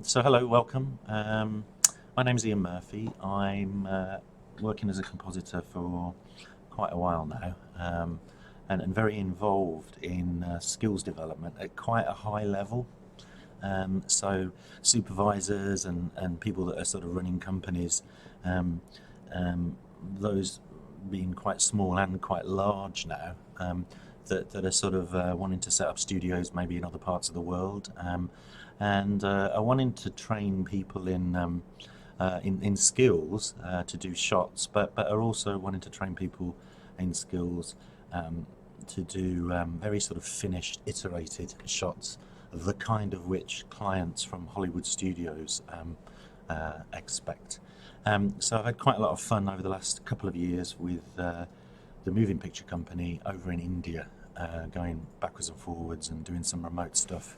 So hello, welcome. My name's Ian Murphy. I'm working as a compositor for quite a while now, and very involved in skills development at quite a high level. So supervisors and people that are sort of running companies, um, those being quite small and quite large now, that are sort of wanting to set up studios maybe in other parts of the world, and are wanting to train people in skills to do shots, but are also wanting to train people in skills to do very sort of finished, iterated shots, the kind of which clients from Hollywood studios expect. So I've had quite a lot of fun over the last couple of years with the moving picture company over in India, going backwards and forwards and doing some remote stuff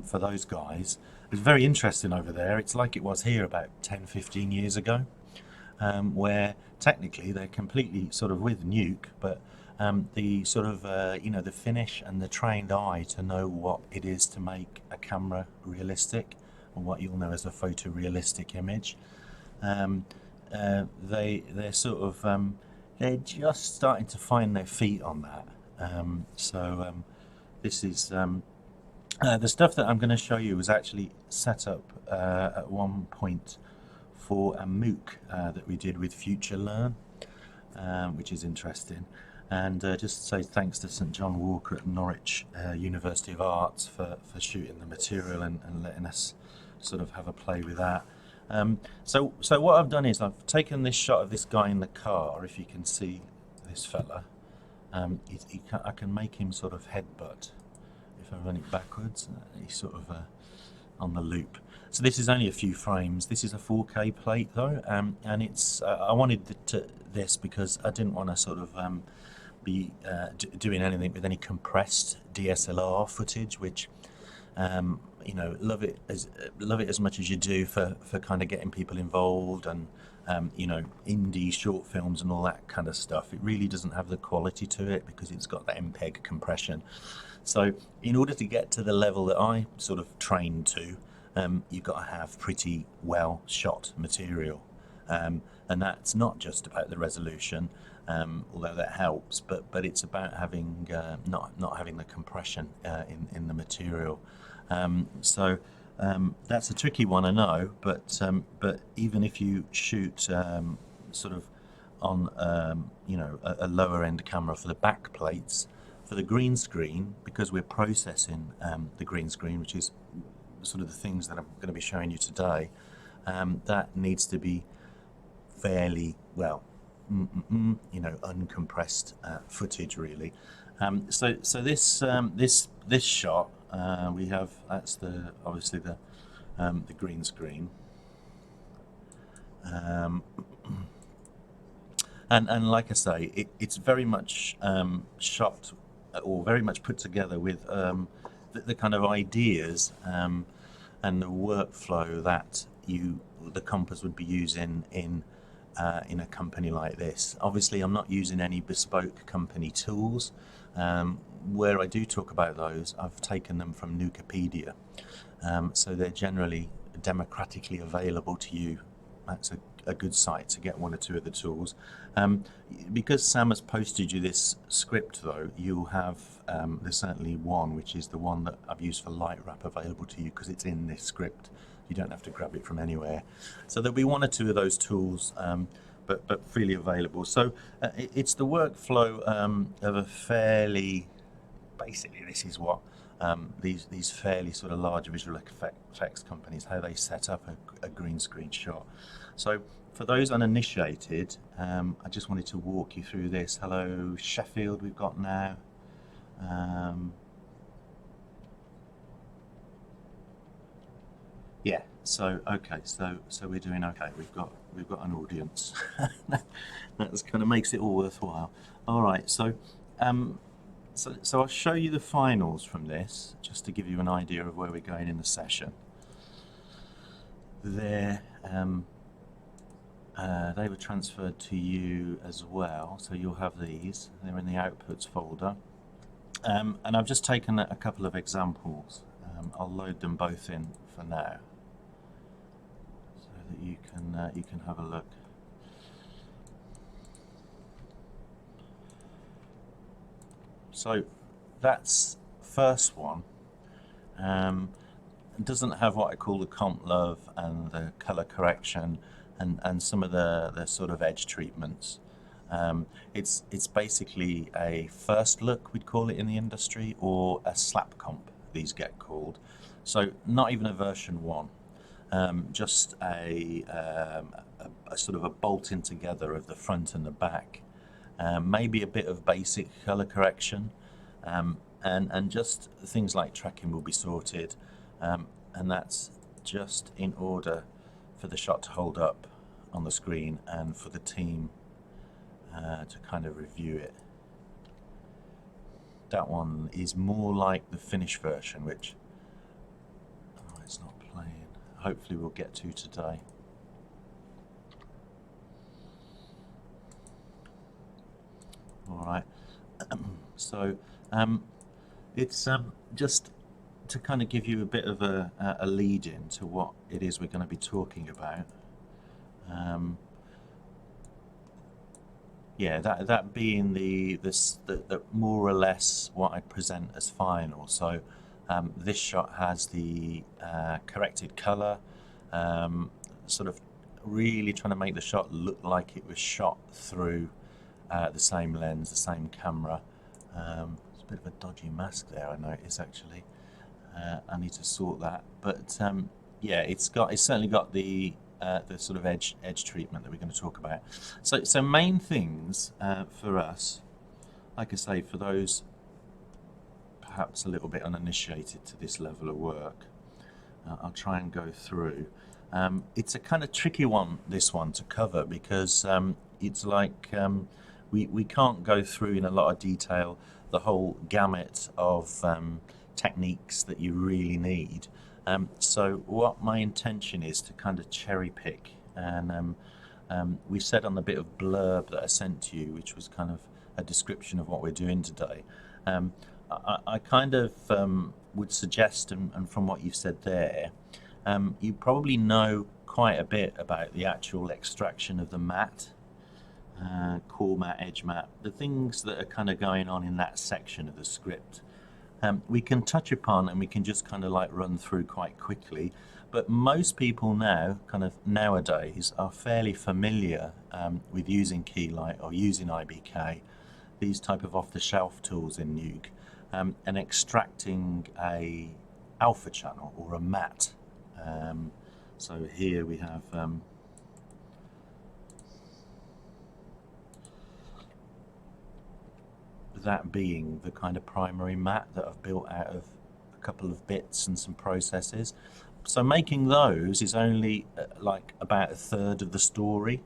for those guys. It was very interesting over there. It's like it was here about 10, 15 years ago, where technically they're completely sort of with Nuke, but the sort of the finish and the trained eye to know what it is to make a camera realistic, or what you'll know as a photorealistic image. They're sort of they're just starting to find their feet on that. This is the stuff that I'm going to show you was actually set up at one point for a MOOC that we did with Future Learn, which is interesting. And just to say thanks to St John Walker at Norwich University of Arts for shooting the material and letting us sort of have a play with that. So what I've done is I've taken this shot of this guy in the car. If you can see this fella, I can make him sort of headbutt. If I run it backwards, he's sort of on the loop. So this is only a few frames. This is a 4K plate though, and it's I wanted this because I didn't want to sort of be doing anything with any compressed DSLR footage, which love it as much as you do for kind of getting people involved and indie short films and all that kind of stuff. It really doesn't have the quality to it because it's got that MPEG compression. So in order to get to the level that I sort of trained to, you've got to have pretty well shot material, and that's not just about the resolution, although that helps, but it's about having not having the compression in the material. That's a tricky one, I know, but even if you shoot sort of on a lower end camera for the back plates, for the green screen, because we're processing the green screen, which is sort of the things that I'm going to be showing you today, that needs to be fairly well, uncompressed footage really. So this shot we have, that's obviously the green screen, and like I say, it's very much shot or very much put together with the kind of ideas and the workflow that the compass would be using in a company like this. Obviously, I'm not using any bespoke company tools. Where I do talk about those, I've taken them from Nukepedia, so they're generally democratically available to you. That's a good site to get one or two of the tools. Because Sam has posted you this script though, you'll have there's certainly one which is the one that I've used for light wrap available to you because it's in this script. You don't have to grab it from anywhere. So there'll be one or two of those tools, but freely available. So it's the workflow of a fairly, basically this is what these fairly sort of large visual effects companies, how they set up a green screen shot. So for those uninitiated, I just wanted to walk you through this. Hello Sheffield we've got now. Yeah, so okay, so we're doing okay. We've got an audience. That kind of makes it all worthwhile. All right, so I'll show you the finals from this just to give you an idea of where we're going in the session. They were transferred to you as well, so you'll have these. They're in the outputs folder, and I've just taken a couple of examples. I'll load them both in for now. that you can have a look. So that's first one. It doesn't have what I call the comp love and the color correction and some of the sort of edge treatments. It's basically a first look, we'd call it in the industry, or a slap comp, these get called. So not even a version 1, just a sort of a bolting together of the front and the back. Maybe a bit of basic color correction, and just things like tracking will be sorted, and that's just in order for the shot to hold up on the screen and for the team to kind of review it. That one is more like the finished version, which it's not playing. Hopefully we'll get to today. All right. So it's just to kind of give you a bit of a lead in to what it is we're going to be talking about. Yeah, that being the more or less what I present as final. So this shot has the corrected color, sort of really trying to make the shot look like it was shot through the same lens, the same camera. It's a bit of a dodgy mask there, I notice, actually. I need to sort that, but yeah, it's certainly got the sort of edge treatment that we're going to talk about. So main things for us, like I say, for those perhaps a little bit uninitiated to this level of work, I'll try and go through. It's a kind of tricky one, this one, to cover, because it's like we can't go through in a lot of detail the whole gamut of techniques that you really need. So what my intention is to kind of cherry pick, and we said on the bit of blurb that I sent to you, which was kind of a description of what we're doing today, I kind of would suggest, and from what you've said there, you probably know quite a bit about the actual extraction of the matte, core matte, edge matte, the things that are kind of going on in that section of the script. We can touch upon and we can just kind of like run through quite quickly, but most people now, kind of nowadays, are fairly familiar with using Keylight or using IBK, these type of off-the-shelf tools in Nuke, and extracting a alpha channel or a matte. So here we have that being the kind of primary matte that I've built out of a couple of bits and some processes. So making those is only like about a third of the story,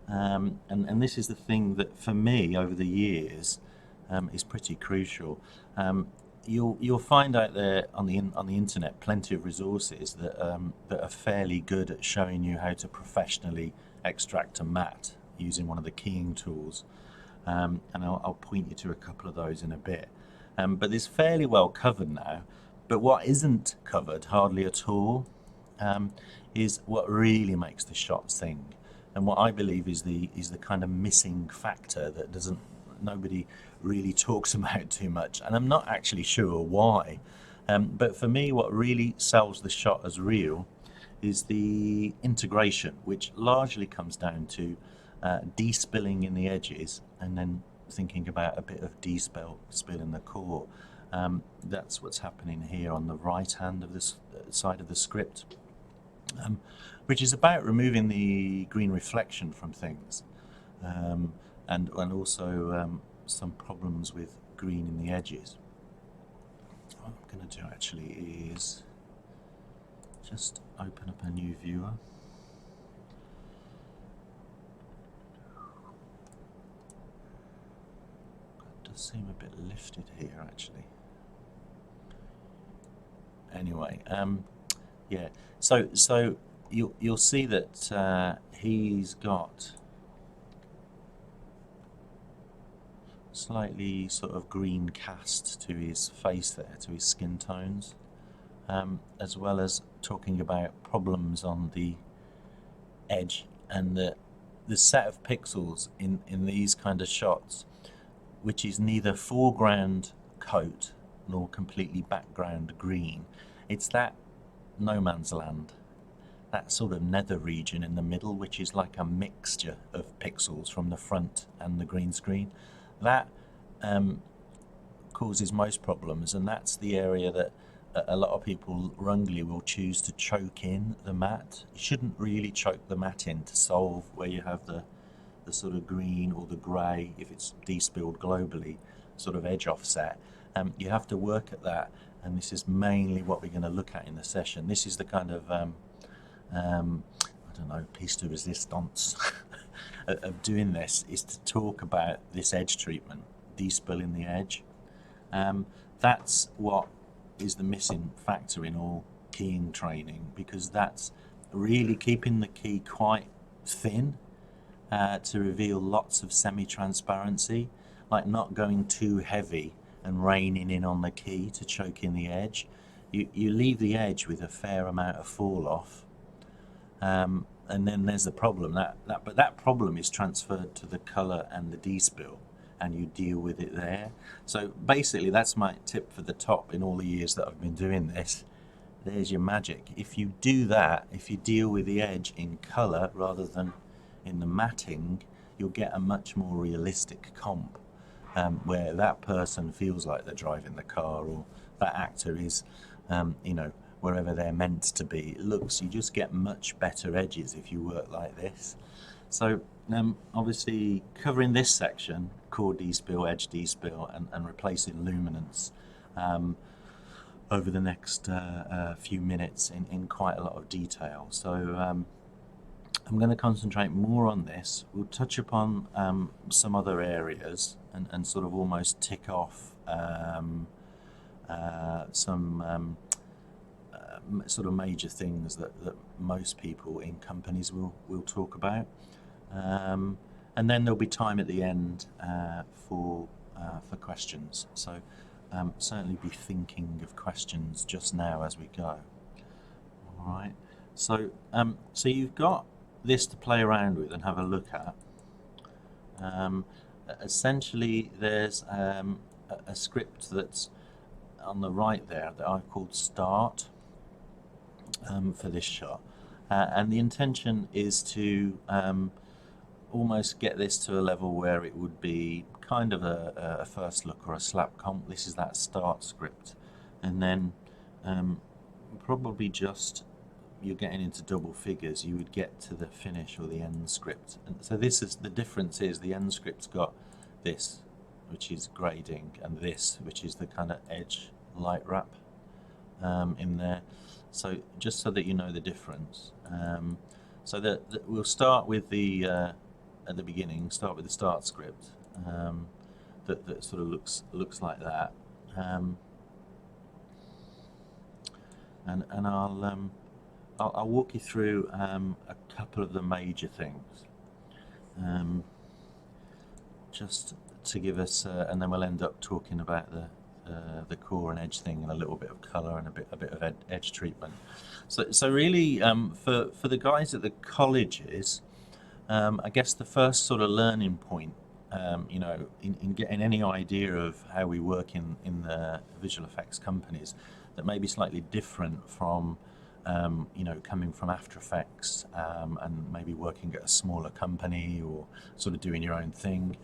and this is the thing that for me over the years is pretty crucial. You'll find out there on the internet plenty of resources that are fairly good at showing you how to professionally extract a matte using one of the keying tools. And I'll point you to a couple of those in a bit. But it's fairly well covered now. But what isn't covered hardly at all is what really makes the shot sing, and what I believe is the kind of missing factor that nobody really talks about too much, and I'm not actually sure why. But for me, what really sells the shot as real is the integration, which largely comes down to despilling in the edges and then thinking about a bit of spill in the core. That's what's happening here on the right hand of this side of the script, which is about removing the green reflection from things, and also some problems with green in the edges. What I'm going to do actually is just open up a new viewer. Seem a bit lifted here actually. Anyway, yeah, so you'll see that he's got slightly sort of green cast to his face there, to his skin tones, as well as talking about problems on the edge, and the set of pixels in these kind of shots, which is neither foreground coat nor completely background green. It's that no man's land, that sort of nether region in the middle, which is like a mixture of pixels from the front and the green screen. That causes most problems, and that's the area that a lot of people wrongly will choose to choke in the matte. You shouldn't really choke the matte in to solve where you have the sort of green or the grey, if it's despilled globally, sort of edge offset. You have to work at that, and this is mainly what we're going to look at in the session. This is the kind of I don't know, piece de resistance of doing this, is to talk about this edge treatment, despilling the edge. That's what is the missing factor in all keying training, because that's really keeping the key quite thin to reveal lots of semi-transparency, like not going too heavy and raining in on the key to choke in the edge. You leave the edge with a fair amount of fall off, and then there's the problem but that problem is transferred to the color and the despill, and you deal with it there. So basically that's my tip for the top in all the years that I've been doing this. There's your magic. If you do that, if you deal with the edge in color rather than in the matting, you'll get a much more realistic comp, where that person feels like they're driving the car, or that actor is wherever they're meant to be. You just get much better edges if you work like this. So obviously covering this section, core despill, edge despill, and replacing luminance over the next few minutes in quite a lot of detail. So I'm going to concentrate more on this. We'll touch upon some other areas and sort of almost tick off some sort of major things that most people in companies will talk about. And then there'll be time at the end for questions. So certainly be thinking of questions just now as we go. All right. So you've got this to play around with and have a look at. Essentially, there's a script that's on the right there that I've called start for this shot, and the intention is to almost get this to a level where it would be kind of a first look or a slap comp. This is that start script, and then probably just, you're getting into double figures, you would get to the finish or the end script. And so this is the difference, is the end script's got this, which is grading, and this, which is the kind of edge light wrap in there. So just so that you know the difference. So that we'll start with the at the beginning, start with the start script that sort of looks like that, and I'll walk you through a couple of the major things, just to give us, and then we'll end up talking about the core and edge thing, and a little bit of color and a bit of edge treatment. So really, for the guys at the colleges, I guess the first sort of learning point, in getting any idea of how we work in the visual effects companies, that may be slightly different from coming from After Effects and maybe working at a smaller company or sort of doing your own thing,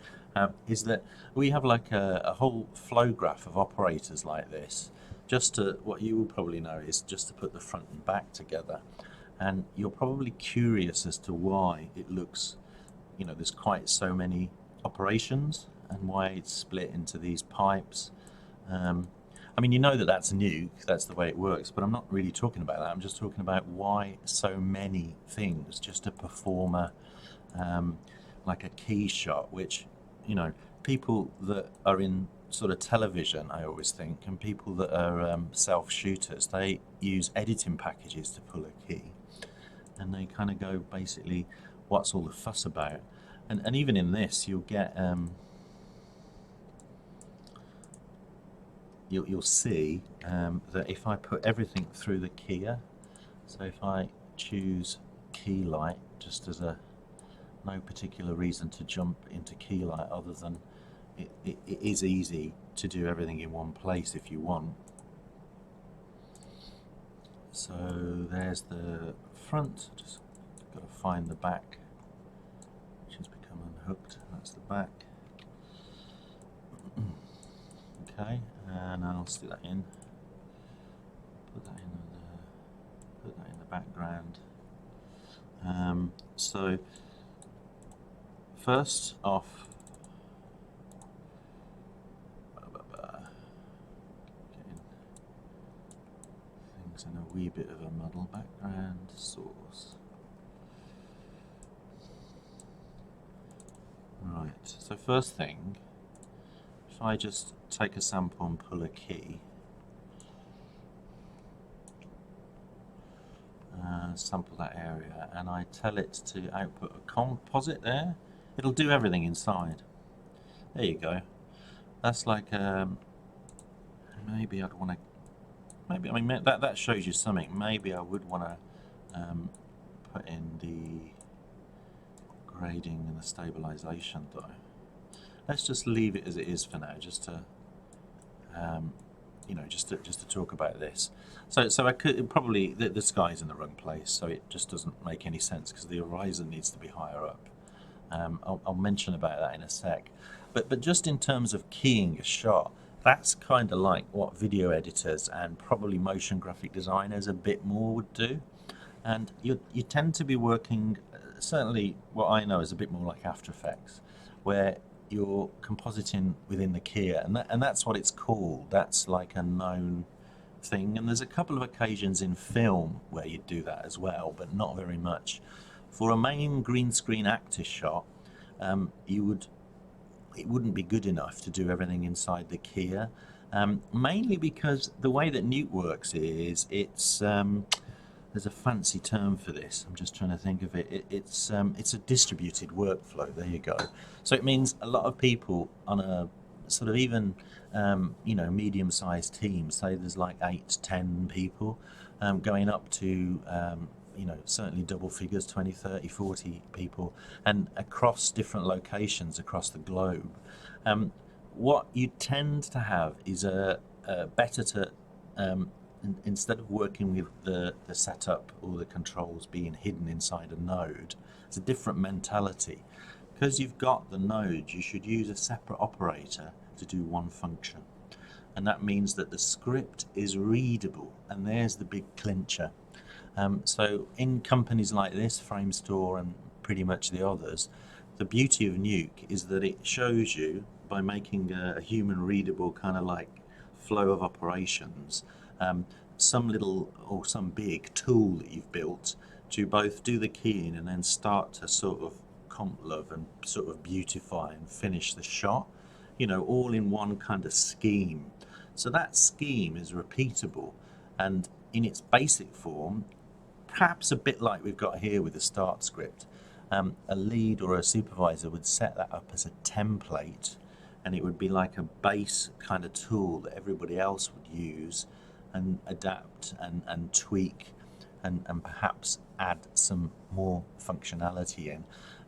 is that we have like a whole flow graph of operators like this. Just to, what you will probably know is just to put the front and back together, and you're probably curious as to why it looks, there's quite so many operations and why it's split into these pipes. I mean, that's Nuke, that's the way it works, but I'm not really talking about that. I'm just talking about why so many things just to perform like a key shot, which, people that are in sort of television, I always think, and people that are self-shooters, they use editing packages to pull a key, and they kind of go, basically, what's all the fuss about? And even in this, you'll get you'll see that if I put everything through the keyer, so if I choose key light just as a no particular reason to jump into Keylight other than it is easy to do everything in one place if you want. So there's the front, just got to find the back, which has become unhooked. That's the back. Okay, and I'll stick that in. Put that in the background. So first off, getting things in a wee bit of a muddle. Background source. Right. So first thing, if I just take a sample and pull a key. Sample that area, and I tell it to output a composite there, it'll do everything inside. There you go. That's like maybe I'd want to, maybe, I mean, that shows you something. Maybe I would want to put in the grading and the stabilization though. Let's just leave it as it is for now, just to you know, just to talk about this. So I could probably, the sky's in the wrong place, so it just doesn't make any sense because the horizon needs to be higher up. I'll mention about that in a sec. But just in terms of keying a shot, that's kind of like what video editors and probably motion graphic designers a bit more would do. And you tend to be working, certainly what I know is a bit more like After Effects, where you're compositing within the keyer, and that's what it's called. That's like a known thing, and there's a couple of occasions in film where you do that as well, but not very much. For a main green screen actor shot, it wouldn't be good enough to do everything inside the keyer, mainly because the way that Nuke works is it's there's a fancy term for this. I'm just trying to think of it. It's a distributed workflow. There you go. So it means a lot of people on a sort of even you know, medium-sized team, say there's like 8 to 10 people, going up to you know, certainly double figures, 20, 30, 40 people, and across different locations across the globe. What you tend to have is better to instead of working with the setup or the controls being hidden inside a node, it's a different mentality. Because you've got the nodes, you should use a separate operator to do one function. And that means that the script is readable, and there's the big clincher. So in companies like this, Framestore and pretty much the others, the beauty of Nuke is that it shows you, by making a human readable kind of like flow of operations, some little or some big tool that you've built to both do the keying and then start to sort of comp love and sort of beautify and finish the shot, you know, all in one kind of scheme. So that scheme is repeatable, and in its basic form, perhaps a bit like we've got here with the start script, a lead or a supervisor would set that up as a template, and it would be like a base kind of tool that everybody else would use and adapt and tweak and perhaps add some more functionality in.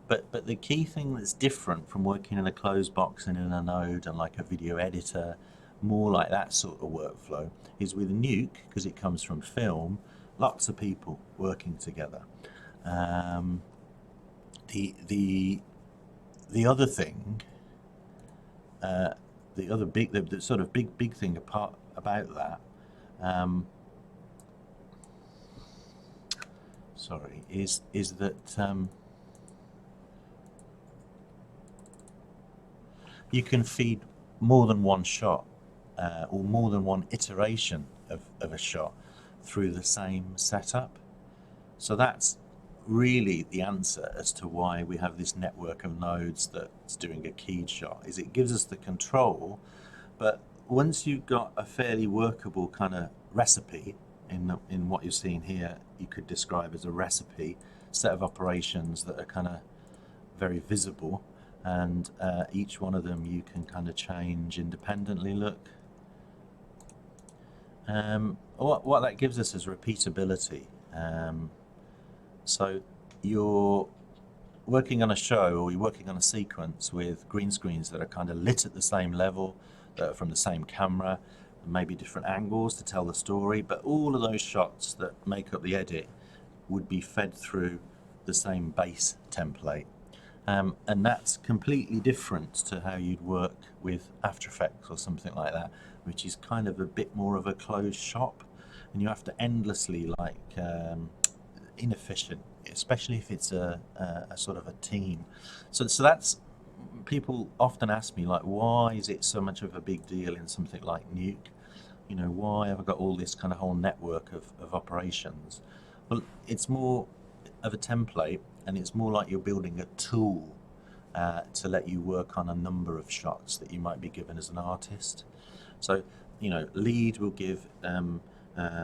But the key thing that's different from working in a closed box and in a node and like a video editor, more like that sort of workflow, is with Nuke, because it comes from film, lots of people working together. The other thing, the sort of big thing about that, sorry, is that you can feed more than one shot or more than one iteration of a shot through the same setup. So that's really the answer as to why we have this network of nodes that's doing a keyed shot, is it gives us the control, but once you've got a fairly workable kind of recipe in what you're seeing here, you could describe as a recipe set of operations that are kind of very visible, and each one of them you can kind of change independently. Look, what that gives us is repeatability. So you're working on a show or you're working on a sequence with green screens that are kind of lit at the same level, that are from the same camera, maybe different angles to tell the story, but all of those shots that make up the edit would be fed through the same base template. And that's completely different to how you'd work with After Effects or something like that, which is kind of a bit more of a closed shop, and you have to endlessly inefficient, especially if it's a sort of a team. So that's, people often ask me, like, why is it so much of a big deal in something like Nuke? You know, why have I got all this kind of whole network of operations? Well, it's more of a template, and it's more like you're building a tool to let you work on a number of shots that you might be given as an artist. So, you know, lead will give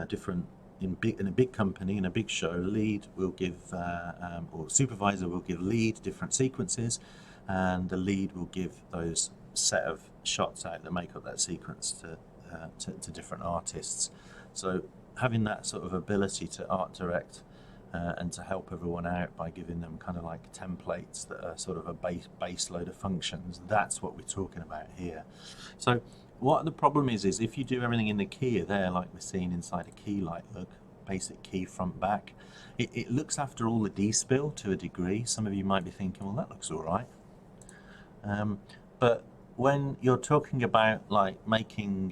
different, in a big company, in a big show, lead will give, or supervisor will give lead different sequences, and the lead will give those set of shots out that make up that sequence to different artists. So having that sort of ability to art direct and to help everyone out by giving them kind of like templates that are sort of a base load of functions, that's what we're talking about here. So what the problem is if you do everything in the keyer there, like we're seeing inside a key light, look, basic key front back, it looks after all the despill to a degree. Some of you might be thinking, well, that looks all right. But when you're talking about like making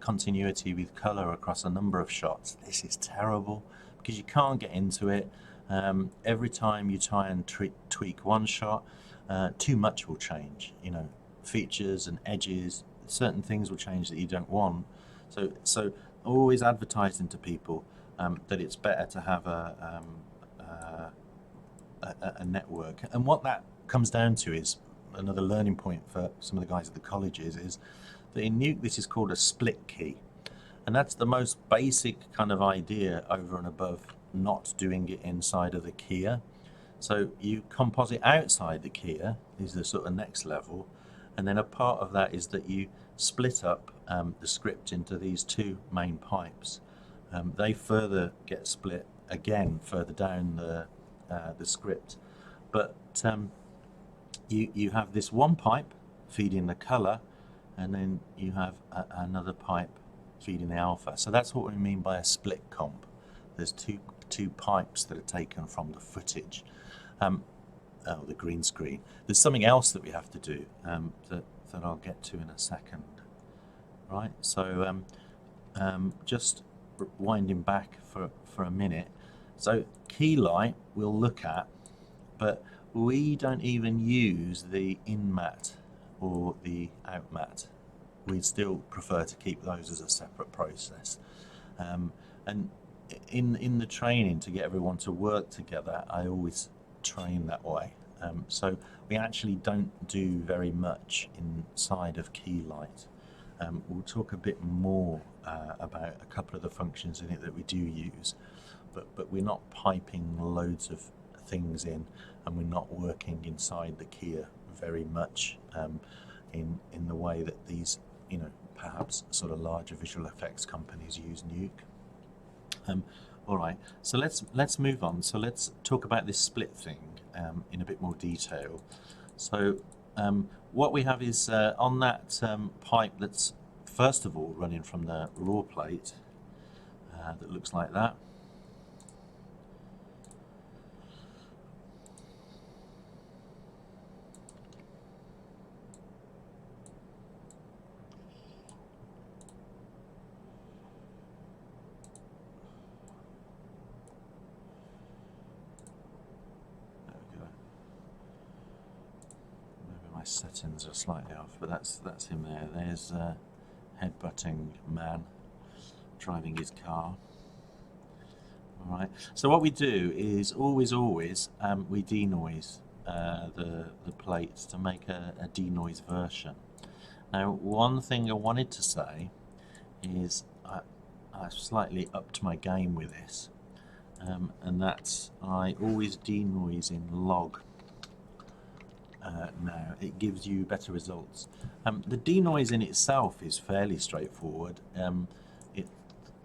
continuity with color across a number of shots, this is terrible because you can't get into it. Every time you try and tweak one shot, too much will change. You know, features and edges, certain things will change that you don't want. So always advertising to people that it's better to have a network. And what that comes down to is another learning point for some of the guys at the colleges is that in Nuke this is called a split key, and that's the most basic kind of idea over and above not doing it inside of the keyer. So you composite outside the keyer is the sort of next level, and then a part of that is that you split up the script into these two main pipes. They further get split again further down the script, but you have this one pipe feeding the color, and then you have another pipe feeding the alpha. So that's what we mean by a split comp. There's two pipes that are taken from the footage, the green screen. There's something else that we have to do that I'll get to in a second. Right, so just winding back for a minute. So key light we'll look at, but we don't even use the in mat or the out mat. We still prefer to keep those as a separate process. And in the training to get everyone to work together, I always train that way. So we actually don't do very much inside of key light. We'll talk a bit more about a couple of the functions in it that we do use, but we're not piping loads of things in, and we're not working inside the keyer very much in the way that these, you know, perhaps sort of larger visual effects companies use Nuke. All right, so let's move on. So let's talk about this split thing in a bit more detail. So what we have is on that pipe that's first of all running from the raw plate that looks like that. Settings are slightly off, but that's him there. There's headbutting man driving his car. All right. So what we do is always we denoise the plates to make a denoise version. Now, one thing I wanted to say is I slightly upped my game with this, and that's I always denoise in log. Now it gives you better results. The denoise in itself is fairly straightforward.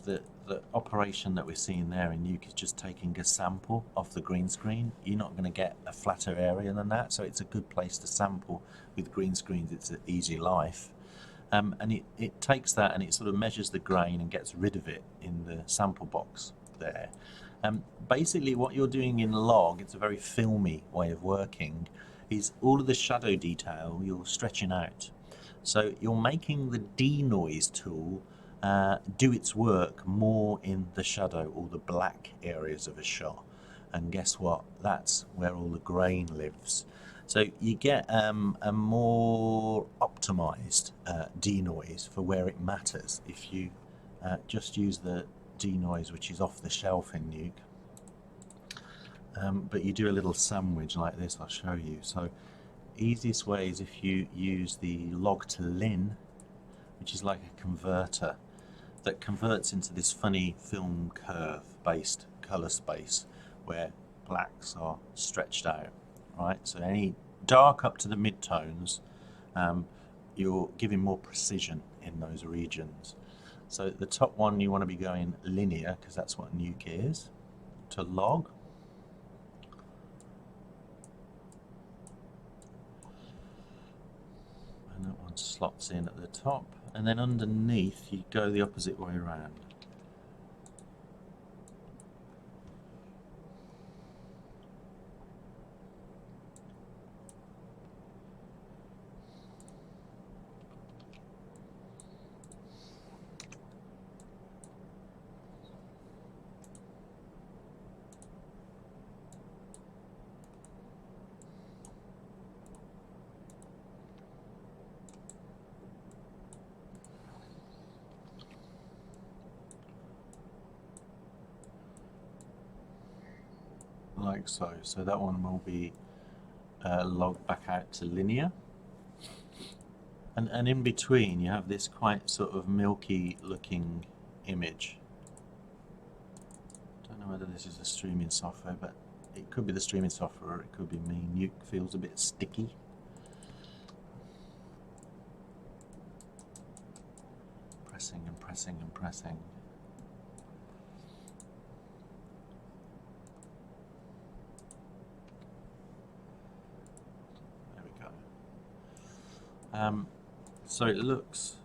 The the operation that we're seeing there in Nuke is just taking a sample off the green screen. You're not going to get a flatter area than that, so it's a good place to sample. With green screens, it's an easy life. And it takes that and it sort of measures the grain and gets rid of it in the sample box there. Basically what you're doing in log, it's a very filmy way of working, is all of the shadow detail you're stretching out. So you're making the denoise tool do its work more in the shadow, all the black areas of a shot. And guess what? That's where all the grain lives. So you get a more optimized denoise for where it matters if you just use the denoise which is off the shelf in Nuke. But you do a little sandwich like this, I'll show you. So easiest way is if you use the log to lin, which is like a converter that converts into this funny film curve based color space where blacks are stretched out, right? So any dark up to the mid-tones, you're giving more precision in those regions. So the top one you want to be going linear because that's what Nuke is, to log. And that one slots in at the top, and then underneath you go the opposite way around. Like so. So that one will be logged back out to linear. And in between you have this quite sort of milky looking image. Don't know whether this is the streaming software, but it could be the streaming software or it could be me. Nuke feels a bit sticky. Pressing and pressing and pressing. So it looks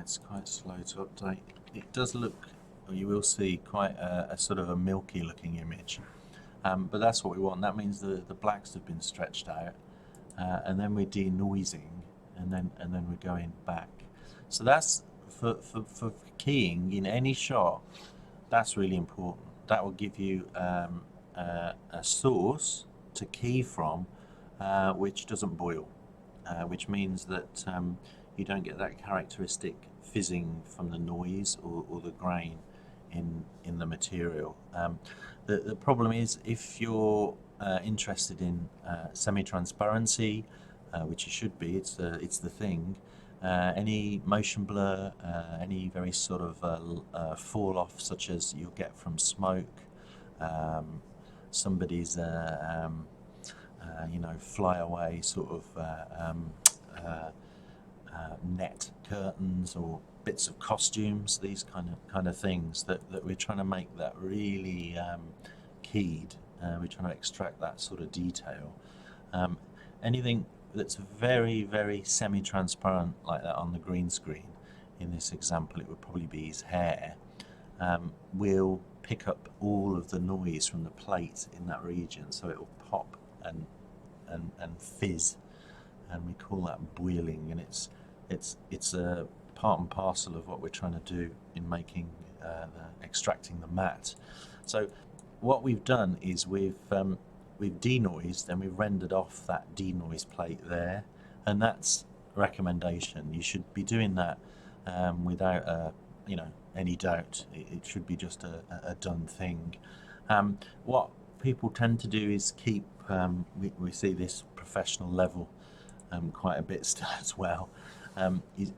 it's quite slow to update. It does look, or you will see, quite a sort of a milky looking image, but that's what we want. That means the blacks have been stretched out, and then we're denoising, and then we're going back. So that's for keying in any shot. That's really important. That will give you a source to key from which doesn't boil, which means that you don't get that characteristic fizzing from the noise or the grain in the material. The problem is if you're interested in semi-transparency, which you should be, it's the thing. Any motion blur, any very sort of fall off, such as you'll get from smoke, somebody's fly away sort of net curtains or bits of costumes, these kind of things that we're trying to make that really keyed. We're trying to extract that sort of detail. Anything that's very, very semi-transparent like that on the green screen, in this example it would probably be his hair, will pick up all of the noise from the plate in that region, so it will pop and fizz, and we call that boiling, and it's a part and parcel of what we're trying to do in making extracting the matte. So what we've done is we've denoised and we've rendered off that denoise plate there, and that's a recommendation. You should be doing that without any doubt. It should be just a done thing. What people tend to do is keep we see this professional level quite a bit still as well,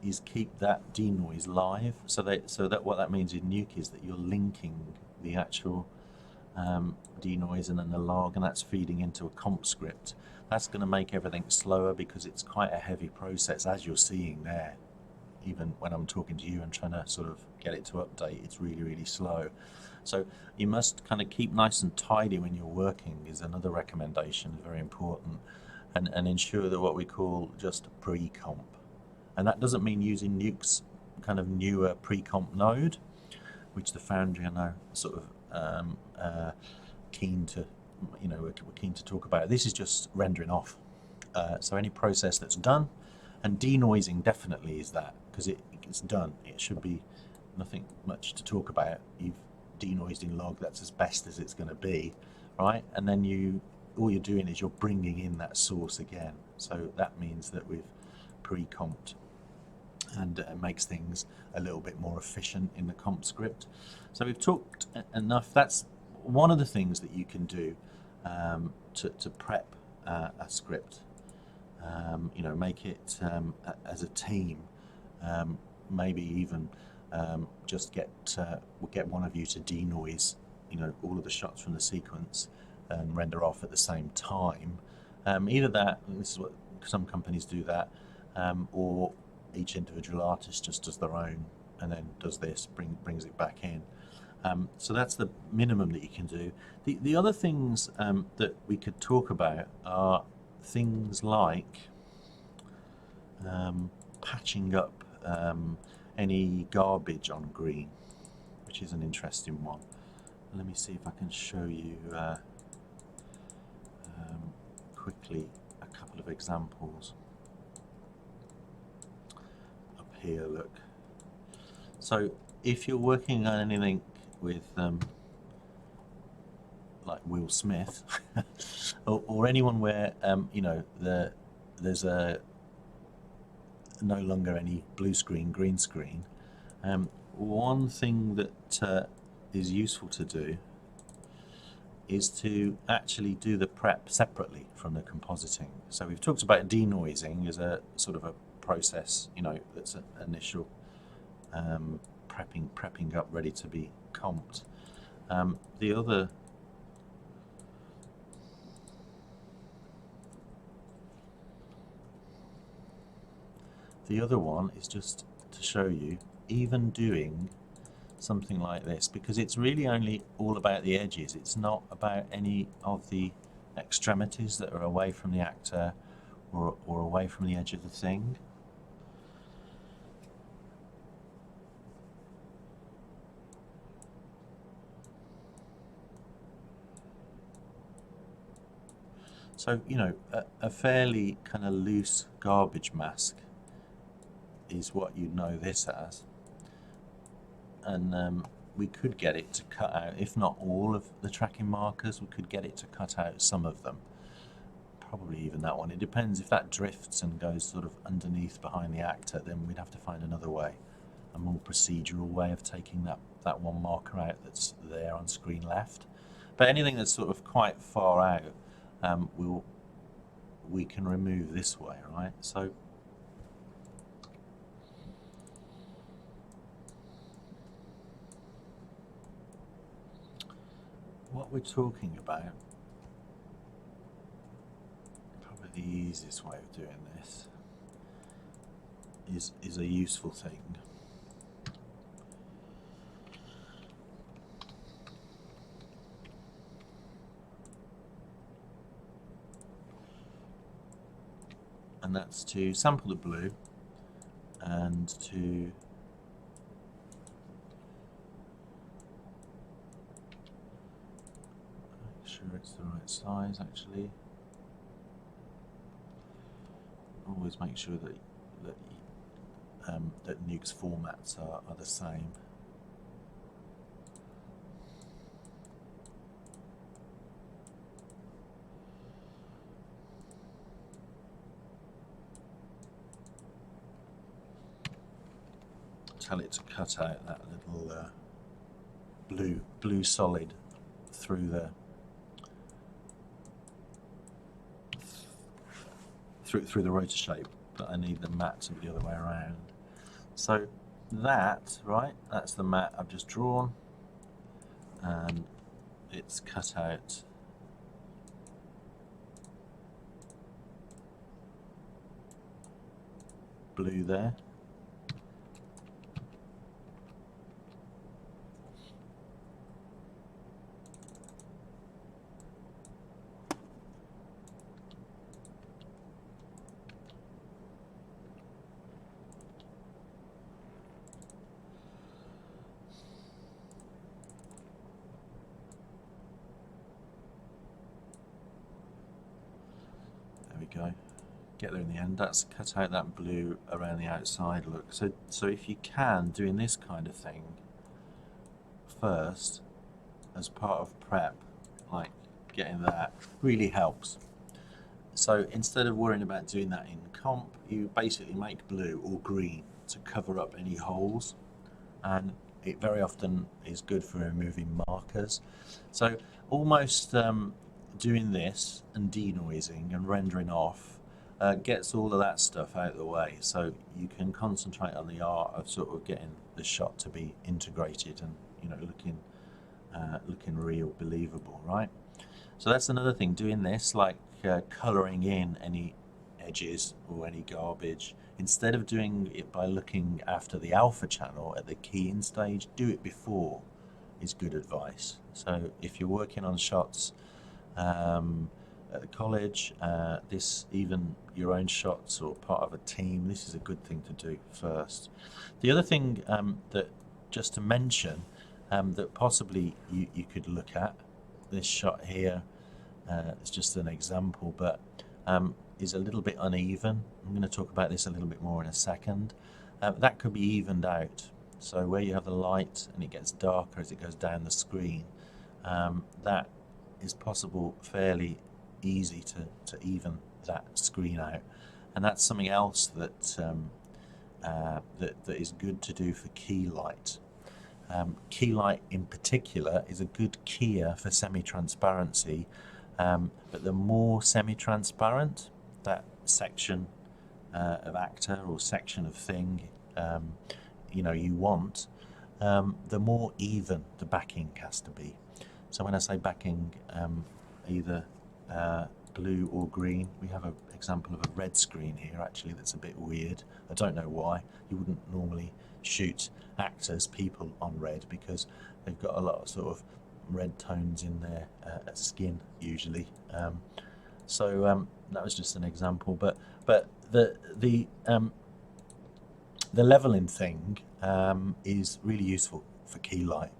is keep that denoise live, so that what that means in Nuke is that you're linking the actual denoise and then the log, and that's feeding into a comp script That's going to make everything slower because it's quite a heavy process, as you're seeing there. Even when I'm talking to you and trying to sort of get it to update, it's really, really slow. So you must kind of keep nice and tidy when you're working is another recommendation, very important, and ensure that what we call just pre-comp. And that doesn't mean using Nuke's kind of newer pre-comp node, which the Foundry are now sort of keen to, we're keen to talk about. This is just rendering off. So any process that's done, and denoising definitely is that, because it's done. It should be nothing much to talk about. You've denoised in log, that's as best as it's going to be, right? And then all you're doing is you're bringing in that source again. So that means that we've pre-comped, and it makes things a little bit more efficient in the comp script. So we've talked enough. That's one of the things that you can do to prep a script. Make it as a team. Maybe even just get one of you to denoise, all of the shots from the sequence and render off at the same time. Either that, and this is what some companies do that, or each individual artist just does their own and then does this, brings it back in. So that's the minimum that you can do. The other things that we could talk about are things like patching up any garbage on green, which is an interesting one. Let me see if I can show you quickly a couple of examples. Up here, look. So if you're working on anything with like Will Smith or anyone where there's no longer any blue screen, green screen, one thing that is useful to do is to actually do the prep separately from the compositing. So we've talked about denoising as a sort of a process, that's an initial prepping up, ready to be comped. The other one is just to show you, even doing something like this, because it's really only all about the edges. It's not about any of the extremities that are away from the actor or away from the edge of the thing. So, a fairly kind of loose garbage mask is what you'd know this as. And we could get it to cut out, if not all of the tracking markers, we could get it to cut out some of them. Probably even that one. It depends. If that drifts and goes sort of underneath behind the actor, then we'd have to find another way, a more procedural way of taking that one marker out that's there on screen left. But anything that's sort of quite far out, we can remove this way, right? So what we're talking about, probably the easiest way of doing this is a useful thing. And that's to sample the blue and to make sure it's the right size. Actually, always make sure that Nuke's formats are the same. Tell it to cut out that little blue solid through the rotor shape, but I need the matte to be the other way around. So that's the matte I've just drawn, and it's cut out blue there. There we go. Get there in the end. That's cut out that blue around the outside look. So if you can, doing this kind of thing first as part of prep, like getting that, really helps. So instead of worrying about doing that in comp, you basically make blue or green to cover up any holes, and it very often is good for removing markers. So almost doing this and denoising and rendering off gets all of that stuff out of the way, so you can concentrate on the art of sort of getting the shot to be integrated and, you know, looking real, believable, right? So that's another thing, doing this, like colouring in any edges or any garbage. Instead of doing it by looking after the alpha channel at the key-in stage, do it before is good advice. So if you're working on shots at the college, even your own shots or part of a team, this is a good thing to do first. The other thing that just to mention that possibly you could look at, this shot here, it's just an example, but is a little bit uneven. I'm going to talk about this a little bit more in a second. That could be evened out. So where you have the light and it gets darker as it goes down the screen, that is possible fairly easy to even that screen out. And that's something else that is good to do for key light. Key light in particular is a good keyer for semi-transparency, but the more semi-transparent that section of actor or section of thing you know you want, the more even the backing has to be. So when I say backing, either blue or green, we have an example of a red screen here actually that's a bit weird. I don't know why. You wouldn't normally shoot actors, people on red, because they've got a lot of sort of red tones in their skin usually. So that was just an example, but the leveling thing is really useful for key light,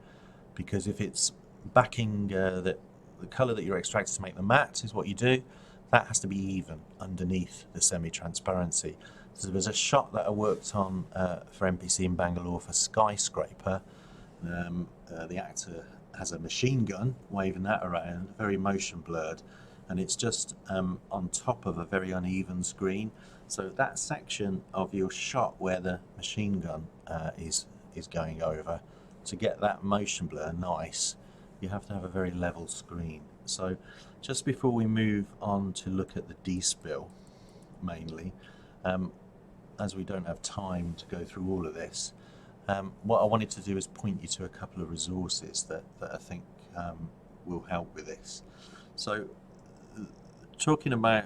because if it's backing the color that you're extracting to make the matte is what you do, that has to be even underneath the semi-transparency. So there was a shot that I worked on for NPC in Bangalore for Skyscraper. The actor has a machine gun waving that around, very motion blurred, and it's just on top of a very uneven screen. So that section of your shot where the machine gun is going over, to get that motion blur nice, you have to have a very level screen. So just before we move on to look at the Despill mainly, as we don't have time to go through all of this, what I wanted to do is point you to a couple of resources that I think will help with this. So talking about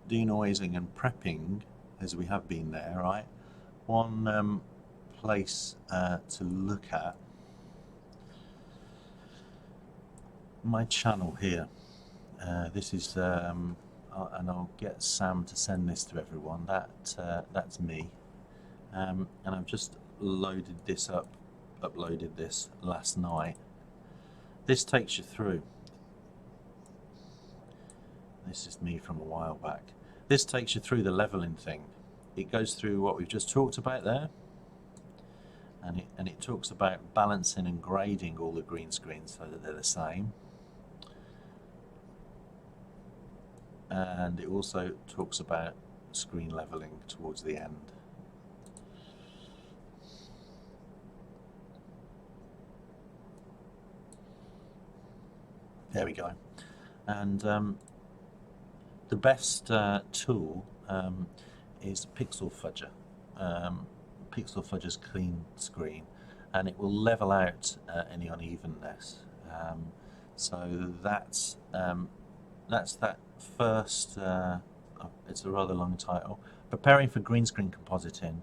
denoising and prepping, as we have been there, right? One place to look at, my channel here. This is, and I'll get Sam to send this to everyone. That's me, and I've just loaded this up, uploaded this last night. This takes you through. This is me from a while back. This takes you through the leveling thing. It goes through what we've just talked about there, and it talks about balancing and grading all the green screens so that they're the same. And it also talks about screen leveling towards the end. There we go. And the best tool is Pixel Fudger. Pixel Fudger's clean screen, and it will level out any unevenness. So that's that first. It's a rather long title, preparing for green screen compositing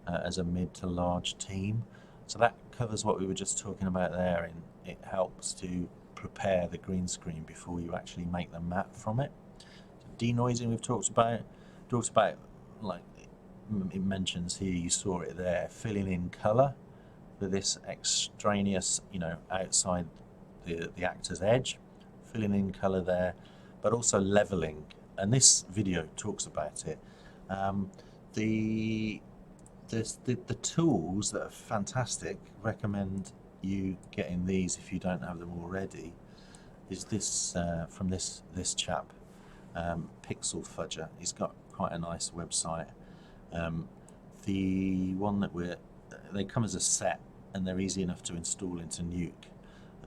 as a mid to large team. So that covers what we were just talking about there, and it helps to prepare the green screen before you actually make the map from it. So denoising we've talked about, like it mentions here, you saw it there, filling in colour for this extraneous, outside the actor's edge, filling in colour there, but also levelling, and this video talks about it. The tools that are fantastic, recommend you getting these if you don't have them already, is this from this chap, Pixel Fudger. He's got quite a nice website. The one that they come as a set and they're easy enough to install into Nuke.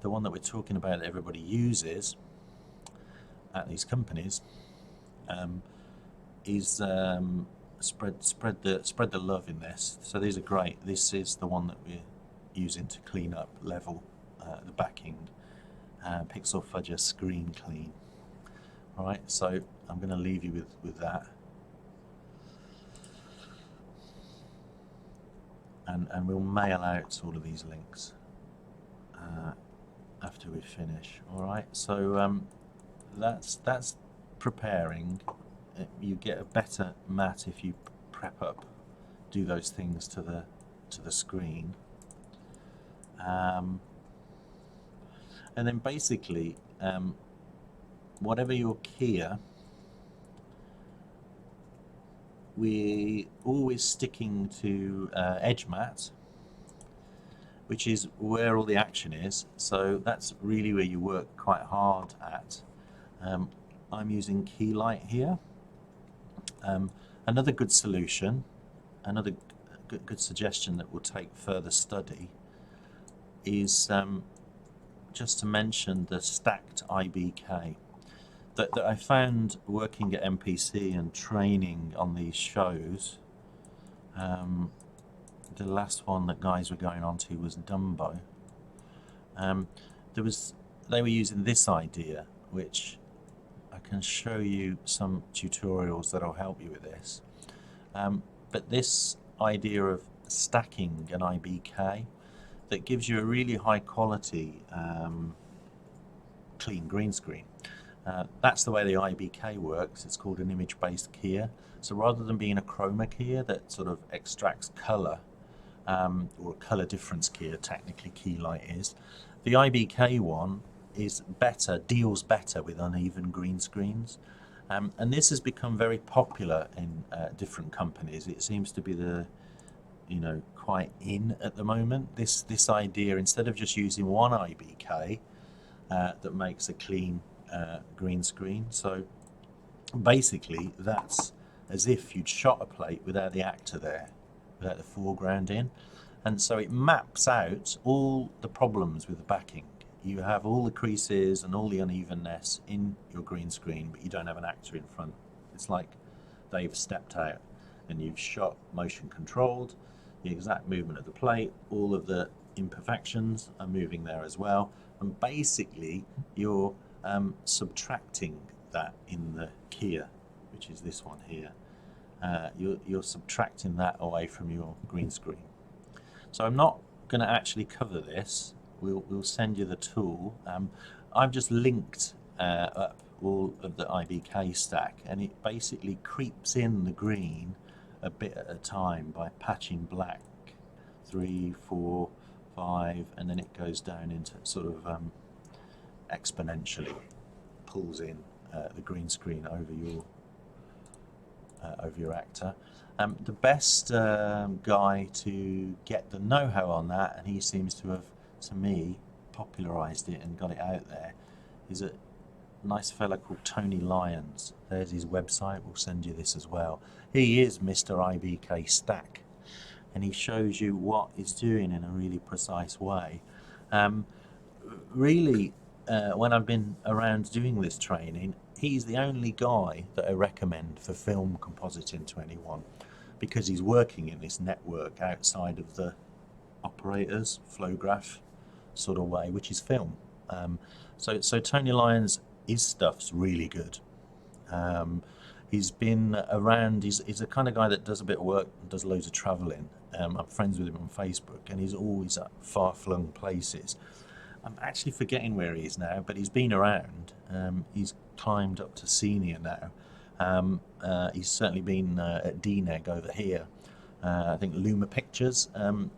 The one that we're talking about that everybody uses at these companies is spread the love in this. So these are great. This is the one that we're using to clean up, level the backing. Pixel Fudger Screen Clean. All right, so I'm going to leave you with that, and we'll mail out all of these links after we finish. All right, so that's preparing. You get a better mat if you prep up, do those things to the screen, and then basically whatever your keyer, we're always sticking to edge mat, which is where all the action is. So that's really where you work quite hard at. I'm using key light here. Another good solution, another good suggestion that will take further study is just to mention the stacked IBK that I found working at MPC and training on these shows. The last one that guys were going on to was Dumbo. They were using this idea, which I can show you some tutorials that'll help you with this. But this idea of stacking an IBK that gives you a really high quality clean green screen. That's the way the IBK works. It's called an image-based keyer. So rather than being a chroma keyer that sort of extracts colour, or a colour difference keyer, technically key light is, the IBK one is better, deals better with uneven green screens. And this has become very popular in different companies. It seems to be quite in at the moment. This idea, instead of just using one IBK that makes a clean green screen. So basically that's as if you'd shot a plate without the actor there, without the foreground in, and so it maps out all the problems with the backing. You have all the creases and all the unevenness in your green screen, but you don't have an actor in front. It's like they've stepped out and you've shot motion controlled, the exact movement of the plate, all of the imperfections are moving there as well, and basically you're subtracting that in the keyer, which is this one here. You're subtracting that away from your green screen. So I'm not going to actually cover this. We'll send you the tool. I've just linked up all of the IBK stack, and it basically creeps in the green a bit at a time by patching black 3, 4, 5, and then it goes down into sort of exponentially pulls in the green screen over your actor. The best guy to get the know-how on that, and he seems to have, to me, popularised it and got it out there, is a nice fella called Tony Lyons. There's his website. We'll send you this as well. He is Mr. IBK Stack, and he shows you what he's doing in a really precise way. Really, when I've been around doing this training, he's the only guy that I recommend for film compositing to anyone, because he's working in this network outside of the operator's flow graph sort of way, which is film. So Tony Lyons, his stuff's really good. He's been around, he's the kind of guy that does a bit of work and does loads of travelling. I'm friends with him on Facebook, and he's always at far-flung places. I'm actually forgetting where he is now, but he's been around. He's climbed up to senior now. He's certainly been at DNEG over here. I think Luma Pictures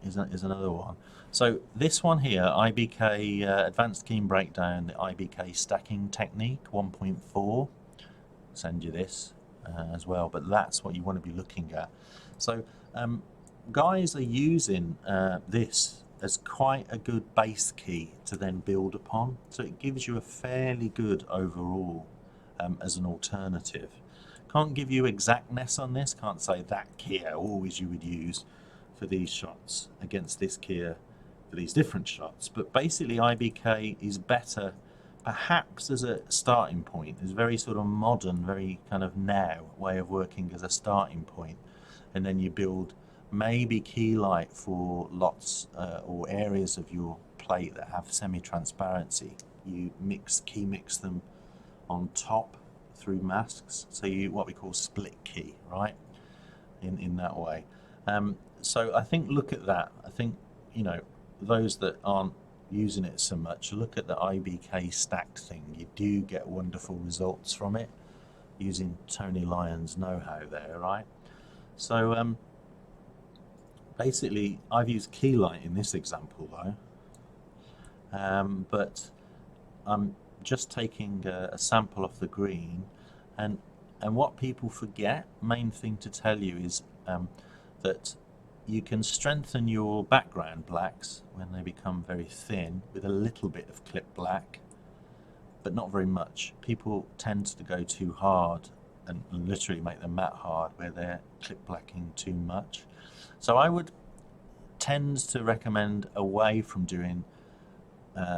is another one. So this one here, IBK Advanced Key Breakdown, the IBK Stacking Technique 1.4. Send you this as well, but that's what you want to be looking at. So guys are using this as quite a good base key to then build upon, so it gives you a fairly good overall as an alternative. Can't give you exactness on this, can't say that keyer always you would use for these shots against this keyer for these different shots, but basically IBK is better perhaps as a starting point. It's very sort of modern, very kind of now way of working as a starting point, and then you build maybe key light for lots or areas of your plate that have semi-transparency. You key mix them on top through masks, so you what we call split key, right, in that way. So I think look at that. I think, you know, those that aren't using it so much, look at the IBK stacked thing. You do get wonderful results from it using Tony Lyon's know-how there, right? So basically I've used key light in this example though, but I'm just taking a sample off the green, and what people forget, main thing to tell you is that you can strengthen your background blacks when they become very thin with a little bit of clip black, but not very much. People tend to go too hard and literally make them matte hard where they're clip blacking too much. So I would tend to recommend away from doing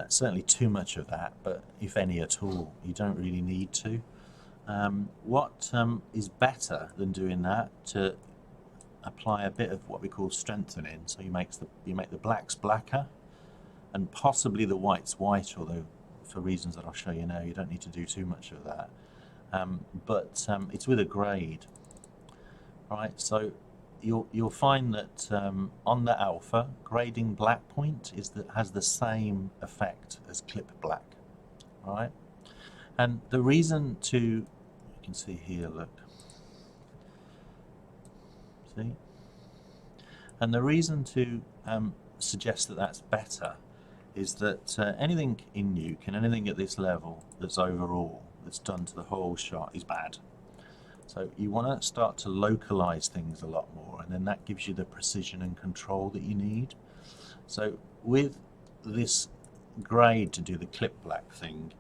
certainly too much of that, but if any at all, you don't really need to. What is better than doing that, to apply a bit of what we call strengthening, so you make the blacks blacker and possibly the whites white, although for reasons that I'll show you now you don't need to do too much of that, but it's with a grade, right? So you'll find that on the alpha, grading black point has the same effect as clip black, right? And the reason to, you can see here, look, see? And the reason to suggest that that's better is that anything in Nuke and anything at this level that's overall, that's done to the whole shot, is bad. So you want to start to localize things a lot more, and then that gives you the precision and control that you need. So with this grade to do the clip black thing,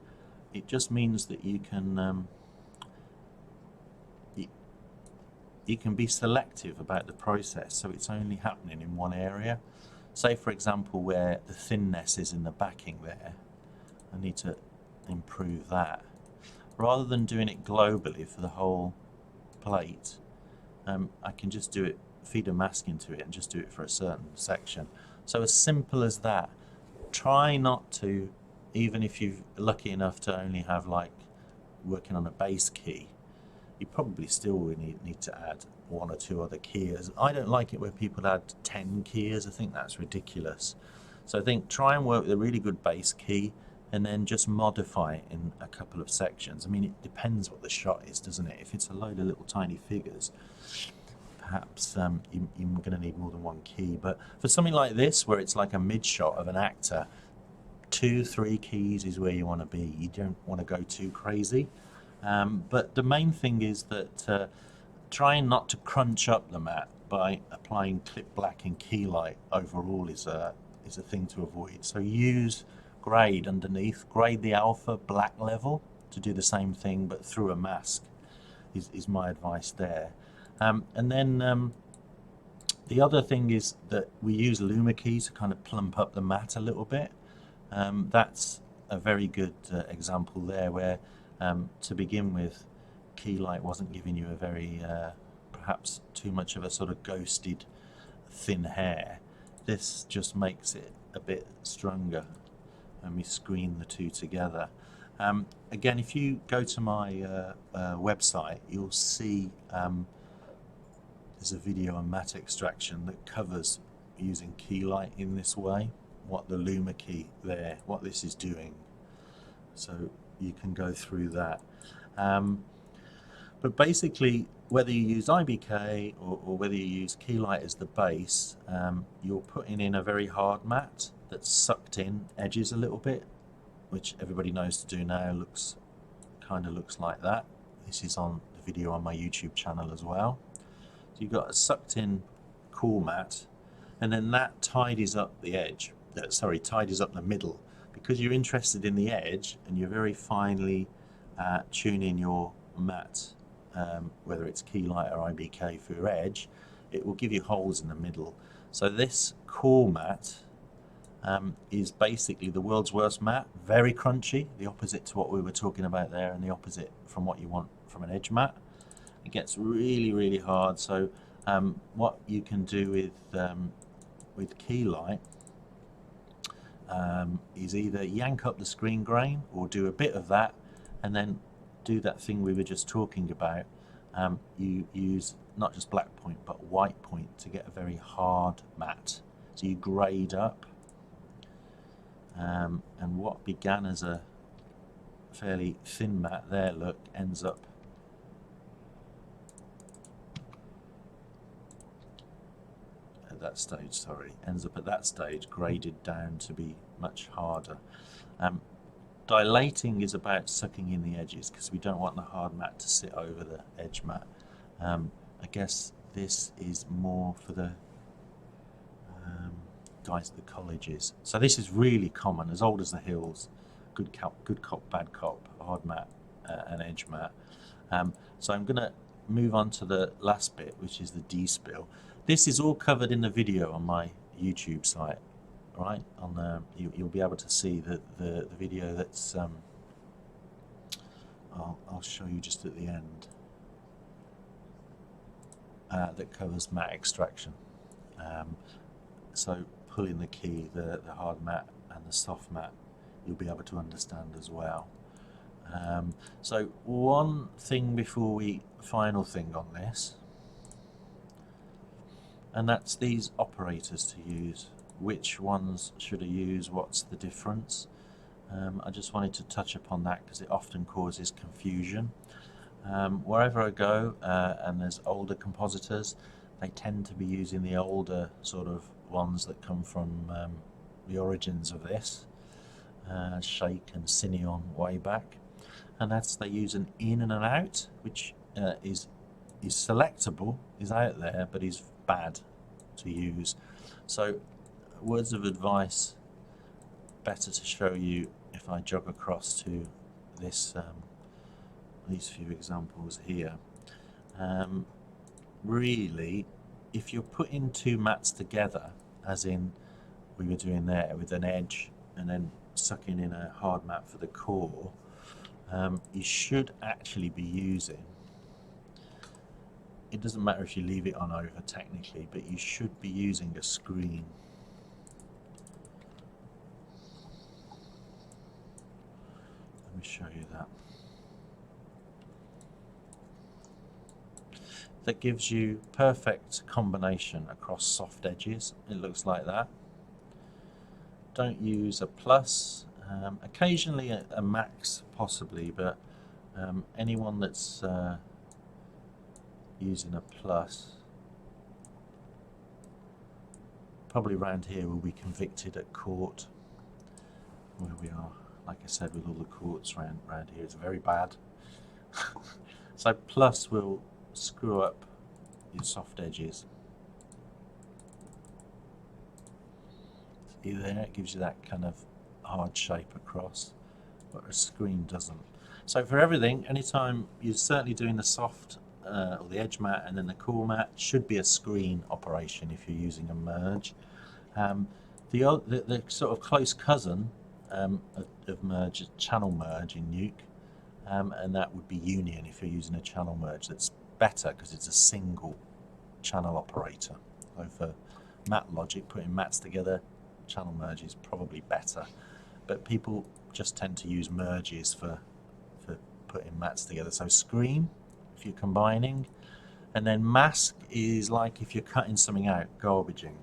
it just means that you can be selective about the process, so it's only happening in one area. Say for example where the thinness is in the backing there, I need to improve that. Rather than doing it globally for the whole plate, I can just do it, feed a mask into it and just do it for a certain section. So as simple as that. Try not to, even if you're lucky enough to only have like working on a base key, you probably still will need to add one or two other keyers. I don't like it where people add 10 keyers. I think that's ridiculous. So I think try and work with a really good base key and then just modify it in a couple of sections. I mean, it depends what the shot is, doesn't it? If it's a load of little tiny figures, perhaps you're going to need more than one key. But for something like this, where it's like a mid shot of an actor, 2-3 keys is where you want to be. You don't want to go too crazy. But the main thing is that trying not to crunch up the matte by applying clip black and key light overall is a thing to avoid. So use grade underneath, grade the alpha black level to do the same thing but through a mask is my advice there. And then the other thing is that we use Luma keys to kind of plump up the matte a little bit. That's a very good example there where to begin with, key light wasn't giving you a very perhaps too much of a sort of ghosted thin hair. This just makes it a bit stronger when we screen the two together. Again, if you go to my website, you'll see there's a video on matte extraction that covers using key light in this way, what the Luma key there, what this is doing. So you can go through that. But basically, whether you use IBK or whether you use key light as the base, you're putting in a very hard matte that's sucked in edges a little bit, which everybody knows to do now. Kind of looks like that. This is on the video on my YouTube channel as well. So you've got a sucked in cool matte, and then that tidies up the edge. Tidies up the middle, because you're interested in the edge and you're very finely tuning your matte, whether it's key light or IBK for your edge. It will give you holes in the middle. So this cool matte is basically the world's worst matte, very crunchy, the opposite to what we were talking about there, and the opposite from what you want from an edge matte. It gets really, really hard. So what you can do with key light is either yank up the screen grain or do a bit of that, and then do that thing we were just talking about. You use not just black point but white point to get a very hard matte. So you grade up. And what began as a fairly thin matte there, look, ends up at that stage, graded down to be much harder. Dilating is about sucking in the edges, because we don't want the hard matte to sit over the edge matte. I guess this is more for the guys at the colleges. So this is really common, as old as the hills. Good cop, bad cop, hard matte and edge matte. So I'm going to move on to the last bit, which is the Despill. This is all covered in the video on my YouTube site, right? You'll be able to see the video that's I'll show you just at the end, that covers matte extraction. So pulling the key, the hard matte and the soft matte, you'll be able to understand as well. So one thing before final thing on this, and that's these operators to use. Which ones should I use? What's the difference? I just wanted to touch upon that because it often causes confusion. Wherever I go and there's older compositors, they tend to be using the older sort of ones that come from the origins of this, Shake and Cineon way back, and they use an in and an out, which is selectable, is out there, but is bad to use. So words of advice, better to show you if I jog across to this these few examples here. Really, if you're putting two mattes together, as in we were doing there with an edge and then sucking in a hard matte for the core, you should actually be using, it doesn't matter if you leave it on over technically, but you should be using a screen. Let me show you that. That gives you perfect combination across soft edges. It looks like that. Don't use a plus, occasionally a max possibly, but anyone that's using a plus probably around here will be convicted at court, where we are, like I said, with all the courts around here. It's very bad. So plus will screw up your soft edges. See there, it gives you that kind of hard shape across, but a screen doesn't. So for everything, anytime you're certainly doing the soft or the edge matte and then the cool matte, should be a screen operation if you're using a merge. The sort of close cousin of merge, channel merge in Nuke, and that would be union if you're using a channel merge. That's better because it's a single channel operator. So for matte logic, putting mattes together, channel merge is probably better. But people just tend to use merges for putting mats together. So screen if you're combining, and then mask is like if you're cutting something out, garbaging.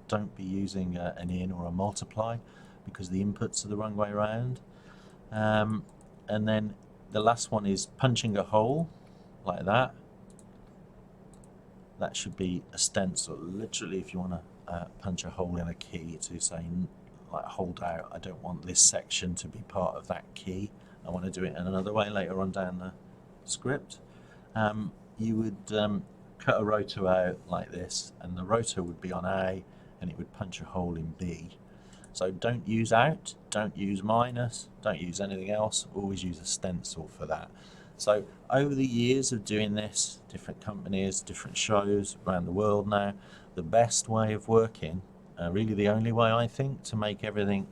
Don't be using an in or a multiply because the inputs are the wrong way around. And then the last one is punching a hole like that. That should be a stencil. Literally, if you want to punch a hole in a key to say, like, hold out, I don't want this section to be part of that key. I want to do it in another way later on down the script. You would cut a rotor out like this, and the rotor would be on A, and it would punch a hole in B. So don't use out, don't use minus, don't use anything else, always use a stencil for that. So over the years of doing this, different companies, different shows around the world now, the best way of working, really the only way I think to make everything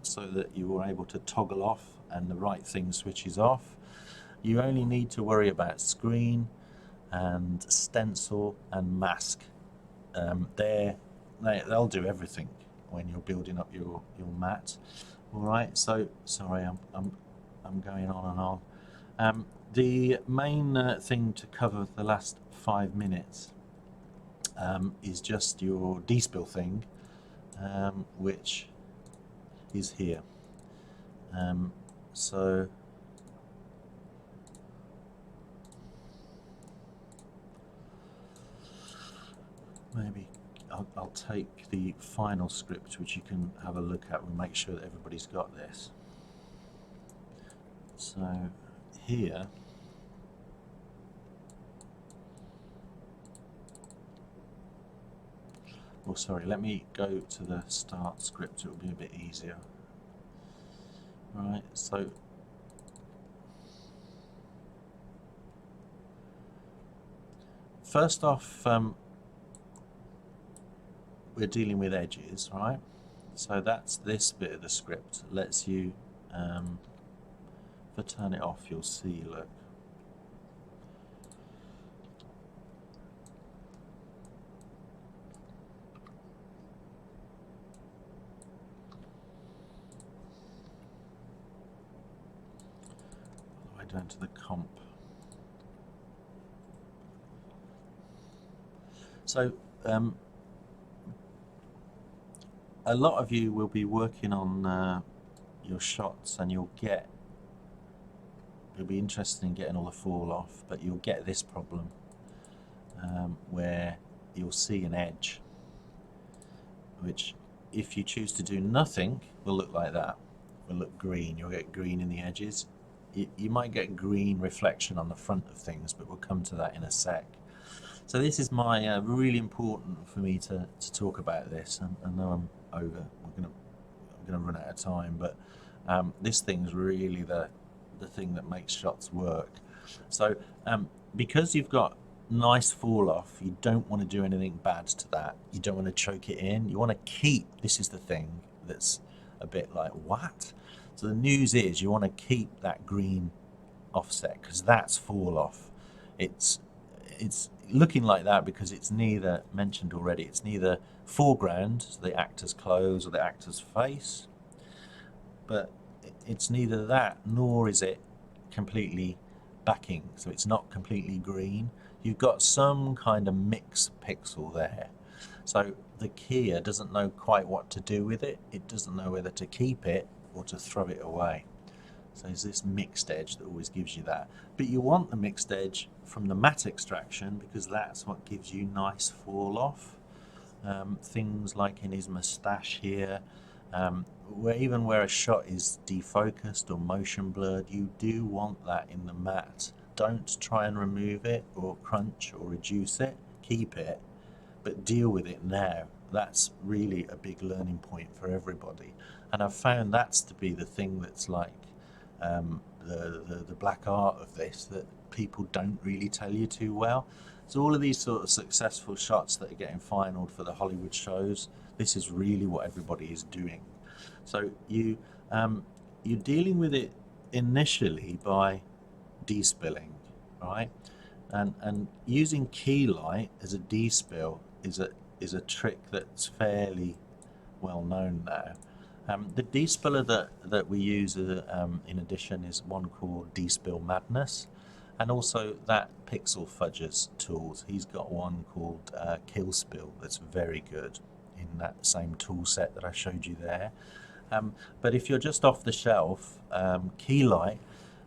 so that you are able to toggle off and the right thing switches off, you only need to worry about screen and stencil and mask. They'll do everything when you're building up your mat. All right, so sorry, I'm going on and on. The main thing to cover the last 5 minutes is just your Despill thing, which is here. So maybe I'll take the final script, which you can have a look at. We'll make sure that everybody's got this. So here, oh sorry, let me go to the start script, it will be a bit easier. Right, so first off, we're dealing with edges, right? So that's this bit of the script. Lets you, if I turn it off, you'll see, look. All the way down to the comp. So, a lot of you will be working on your shots, and you'll be interested in getting all the fall off, but you'll get this problem where you'll see an edge, which if you choose to do nothing will look like that, will look green. You'll get green in the edges. You might get green reflection on the front of things, but we'll come to that in a sec. So this is my really important for me to talk about this. I know I'm over. I'm gonna run out of time, but this thing's really the thing that makes shots work. So because you've got nice fall off, you don't want to do anything bad to that. You don't want to choke it in. You want to keep. This is the thing that's a bit like, what? So the news is you want to keep that green offset, because that's fall off. It's looking like that because it's neither, mentioned already, it's neither foreground, so the actor's clothes or the actor's face, but it's neither that nor is it completely backing, so it's not completely green. You've got some kind of mixed pixel there. So the keyer doesn't know quite what to do with it. It doesn't know whether to keep it or to throw it away. So there's this mixed edge that always gives you that. But you want the mixed edge from the matte extraction because that's what gives you nice fall off. Things like in his moustache here, where a shot is defocused or motion blurred, you do want that in the matte. Don't try and remove it or crunch or reduce it. Keep it, but deal with it now. That's really a big learning point for everybody. And I've found that's to be the thing that's like the black art of this, that people don't really tell you too well. So all of these sort of successful shots that are getting finaled for the Hollywood shows, this is really what everybody is doing. So you're dealing with it initially by despilling, right? And using key light as a despill is a trick that's fairly well known now. The despiller that we use in addition is one called Despill Madness, and also that Pixel Fudger's tools. He's got one called Kill Spill that's very good in that same tool set that I showed you there. But if you're just off the shelf, Keylight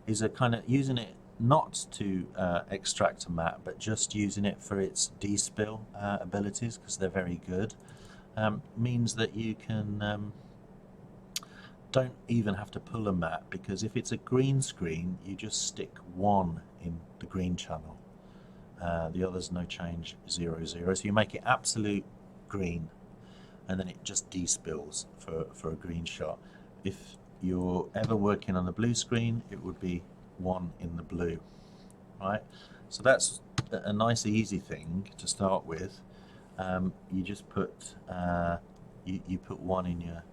is a kind of using it not to extract a matte, but just using it for its despill abilities, because they're very good. Means that you can don't even have to pull a matte, because if it's a green screen, you just stick one in the green channel. The others no change, 0, 0. So you make it absolute green, and then it just despills for a green shot. If you're ever working on a blue screen, it would be one in the blue, right? So that's a nice easy thing to start with. You just put you put one in your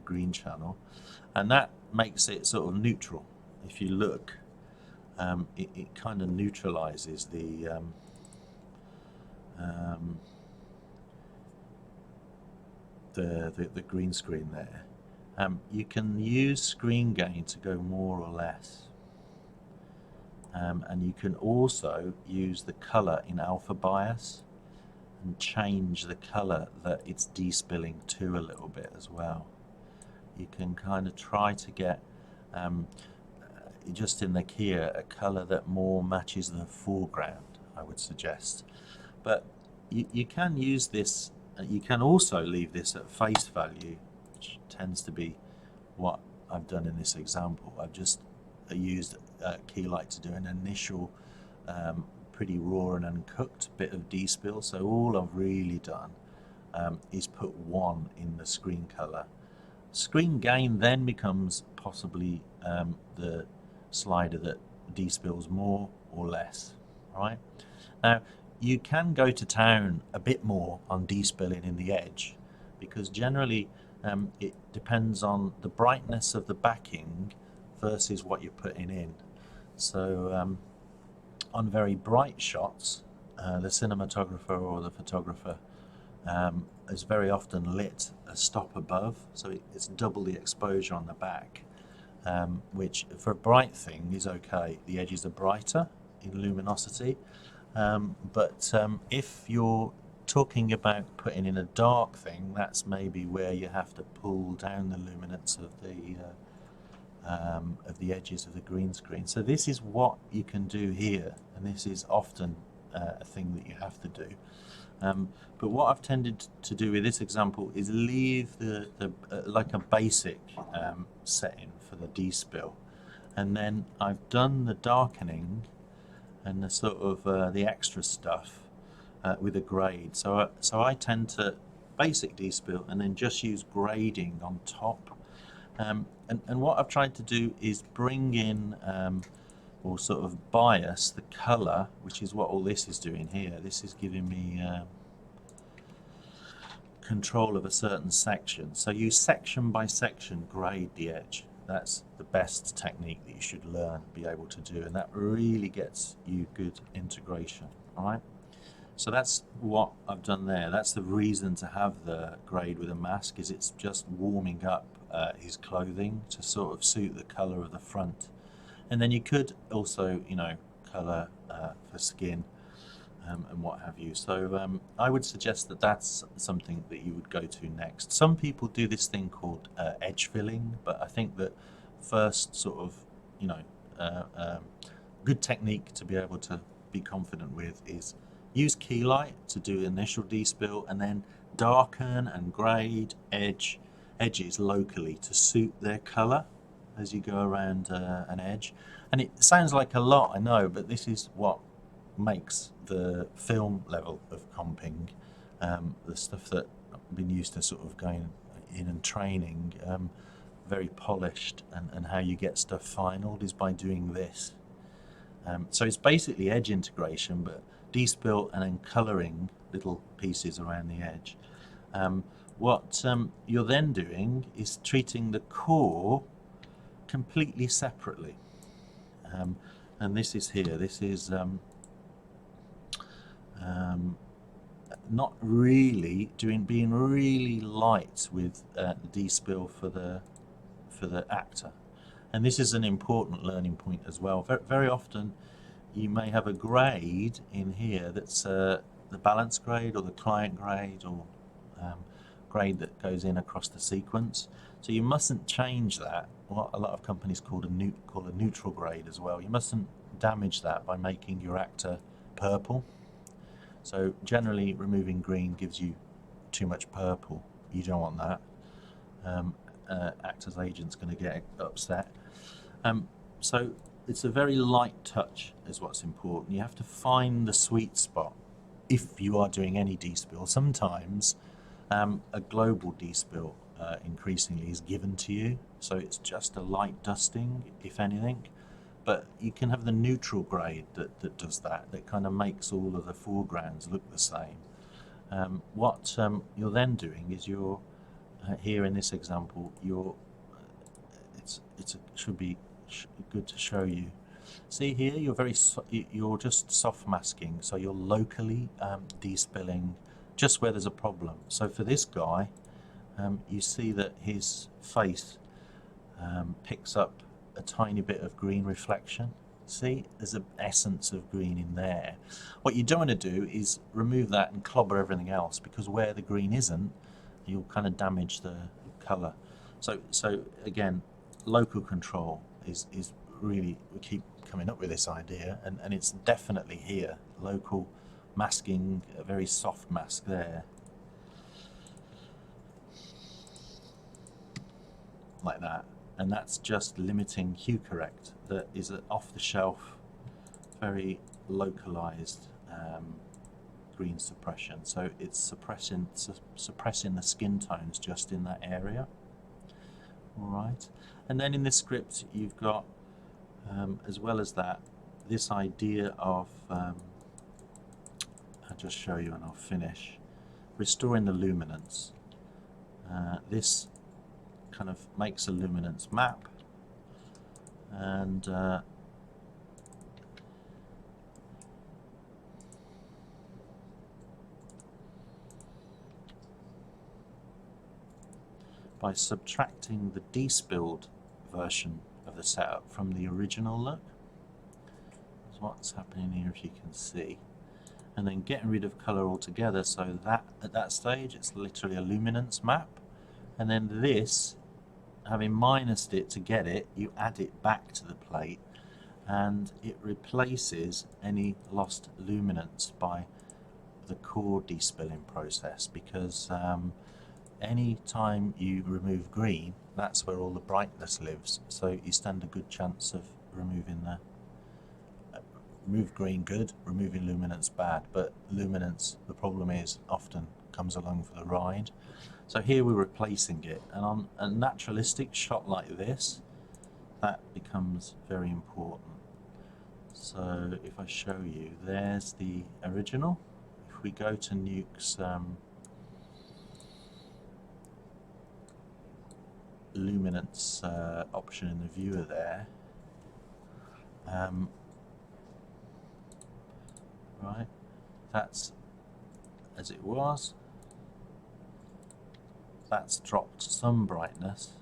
green channel, and that makes it sort of neutral. If you look, it kind of neutralizes the green screen there. You can use screen gain to go more or less, and you can also use the color in alpha bias and change the color that it's despilling to a little bit as well. You can kind of try to get just in the keyer a color that more matches the foreground, I would suggest. But you can use this, you can also leave this at face value, which tends to be what I've done in this example. I've just used Keylight to do an initial pretty raw and uncooked bit of despill. So all I've really done is put one in the screen color. Screen gain then becomes possibly the slider that despills more or less, right? Now you can go to town a bit more on despilling in the edge, because generally it depends on the brightness of the backing versus what you're putting in. So on very bright shots, the cinematographer or the photographer is very often lit a stop above, so it's double the exposure on the back, which for a bright thing is okay. The edges are brighter in luminosity, but if you're talking about putting in a dark thing, that's maybe where you have to pull down the luminance of the edges of the green screen. So this is what you can do here, and this is often a thing that you have to do. But what I've tended to do with this example is leave the like a basic setting for the despill, and then I've done the darkening and the sort of the extra stuff with a grade. So I tend to basic despill and then just use grading on top. And what I've tried to do is bring in or sort of bias the color, which is what all this is doing here. This is giving me control of a certain section. So you section by section grade the edge. That's the best technique that you should learn, be able to do, and that really gets you good integration. All right. So that's what I've done there. That's the reason to have the grade with a mask, is it's just warming up his clothing to sort of suit the color of the front. And then you could also, you know, color for skin and what have you. So I would suggest that that's something that you would go to next. Some people do this thing called edge filling, but I think that first sort of, you know, good technique to be able to be confident with is use Keylight to do initial despill, and then darken and grade edges locally to suit their color as you go around an edge. And it sounds like a lot, I know, but this is what makes the film level of comping, the stuff that I've been used to sort of going in and training, very polished, and how you get stuff finaled is by doing this. So it's basically edge integration, but despill and then colouring little pieces around the edge. What you're then doing is treating the core completely separately. And this is here. This is not really being really light with the Despill for the actor. And this is an important learning point as well. Very often you may have a grade in here that's the balance grade or the client grade or grade that goes in across the sequence. So you mustn't change that, what a lot of companies call a neutral grade as well. You mustn't damage that by making your actor purple. So generally removing green gives you too much purple. You don't want that. Actor's agent's going to get upset. So it's a very light touch is what's important. You have to find the sweet spot if you are doing any despill. Sometimes a global despill increasingly is given to you, so it's just a light dusting, if anything. But you can have the neutral grade that does that kind of makes all of the foregrounds look the same. What you're then doing is you're here in this example, should be good to show you. See here, you're just soft masking, so you're locally despilling just where there's a problem. So for this guy, you see that his face picks up a tiny bit of green reflection. See, there's an essence of green in there. What you don't want to do is remove that and clobber everything else, because where the green isn't, you'll kind of damage the colour. So again, local control is really, we keep coming up with this idea, and it's definitely here. Local masking, a very soft mask there. Like that. And that's just limiting hue correct. That is an off-the-shelf, very localized green suppression. So it's suppressing the skin tones just in that area. All right. And then in this script, you've got, as well as that, this idea of, I'll just show you and I'll finish, restoring the luminance. This kind of makes a luminance map, and by subtracting the despilled version of the setup from the original look, that's what's happening here, if you can see, and then getting rid of color altogether, so that at that stage it's literally a luminance map. And then this, having minused it to get it, you add it back to the plate, and it replaces any lost luminance by the core despilling process, because any time you remove green, that's where all the brightness lives, so you stand a good chance of removing the remove green good, removing luminance bad. But luminance, the problem is, often comes along for the ride. So here we're replacing it, and on a naturalistic shot like this, that becomes very important. So if I show you, there's the original. If we go to Nuke's luminance option in the viewer there, right, that's as it was. That's dropped some brightness,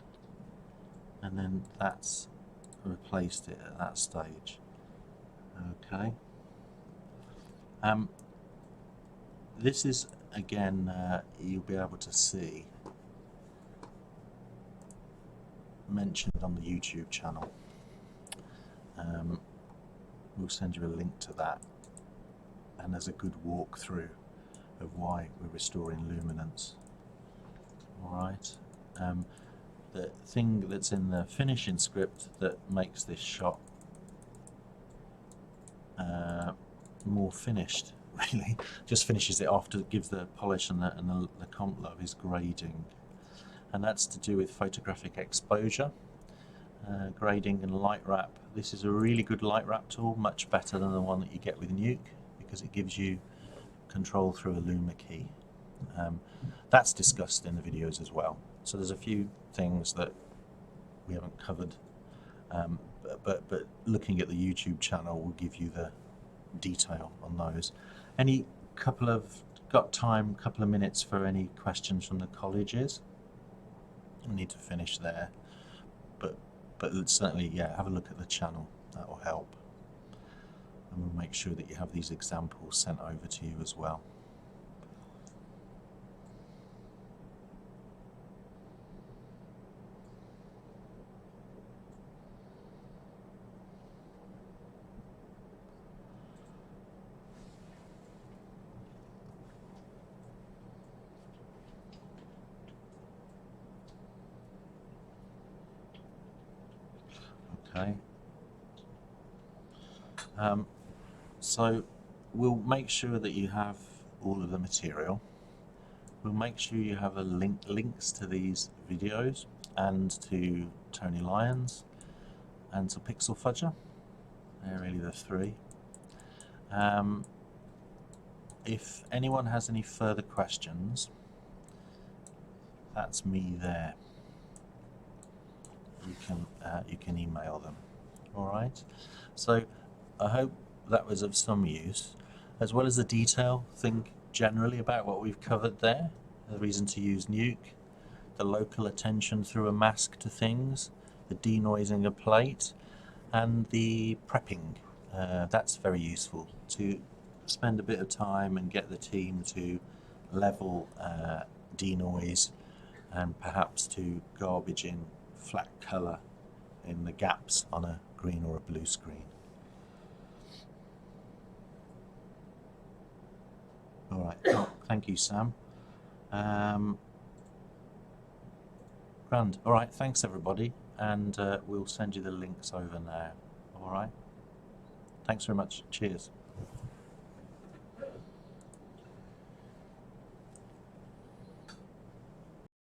and then that's replaced it at that stage. Okay. This is, again, you'll be able to see mentioned on the YouTube channel. We'll send you a link to that, and there's a good walkthrough of why we're restoring luminance. Alright, the thing that's in the finishing script that makes this shot more finished, really, just finishes it off to give the polish and the comp love, is grading, and that's to do with photographic exposure, grading and light wrap. This is a really good light wrap tool, much better than the one that you get with Nuke, because it gives you control through a Luma key. That's discussed in the videos as well. So there's a few things that we haven't covered, but looking at the YouTube channel will give you the detail on those. Any couple of got time, a couple of minutes for any questions from the colleges. I need to finish there, but certainly, yeah, have a look at the channel. That will help, and we'll make sure that you have these examples sent over to you as well. Okay. So we'll make sure that you have all of the material. We'll make sure you have links to these videos and to Tony Lyons and to Pixel Fudger. They're really the three. If anyone has any further questions, that's me there. You can email them. All right. So I hope that was of some use, as well as the detail. Think generally about what we've covered there. The reason to use Nuke, the local attention through a mask to things, the denoising a plate, and the prepping. That's very useful to spend a bit of time and get the team to level denoise and perhaps to garbage in flat colour in the gaps on a green or a blue screen. All right, oh, thank you, Sam. Grand. All right, thanks everybody, and we'll send you the links over now. All right. Thanks very much. Cheers.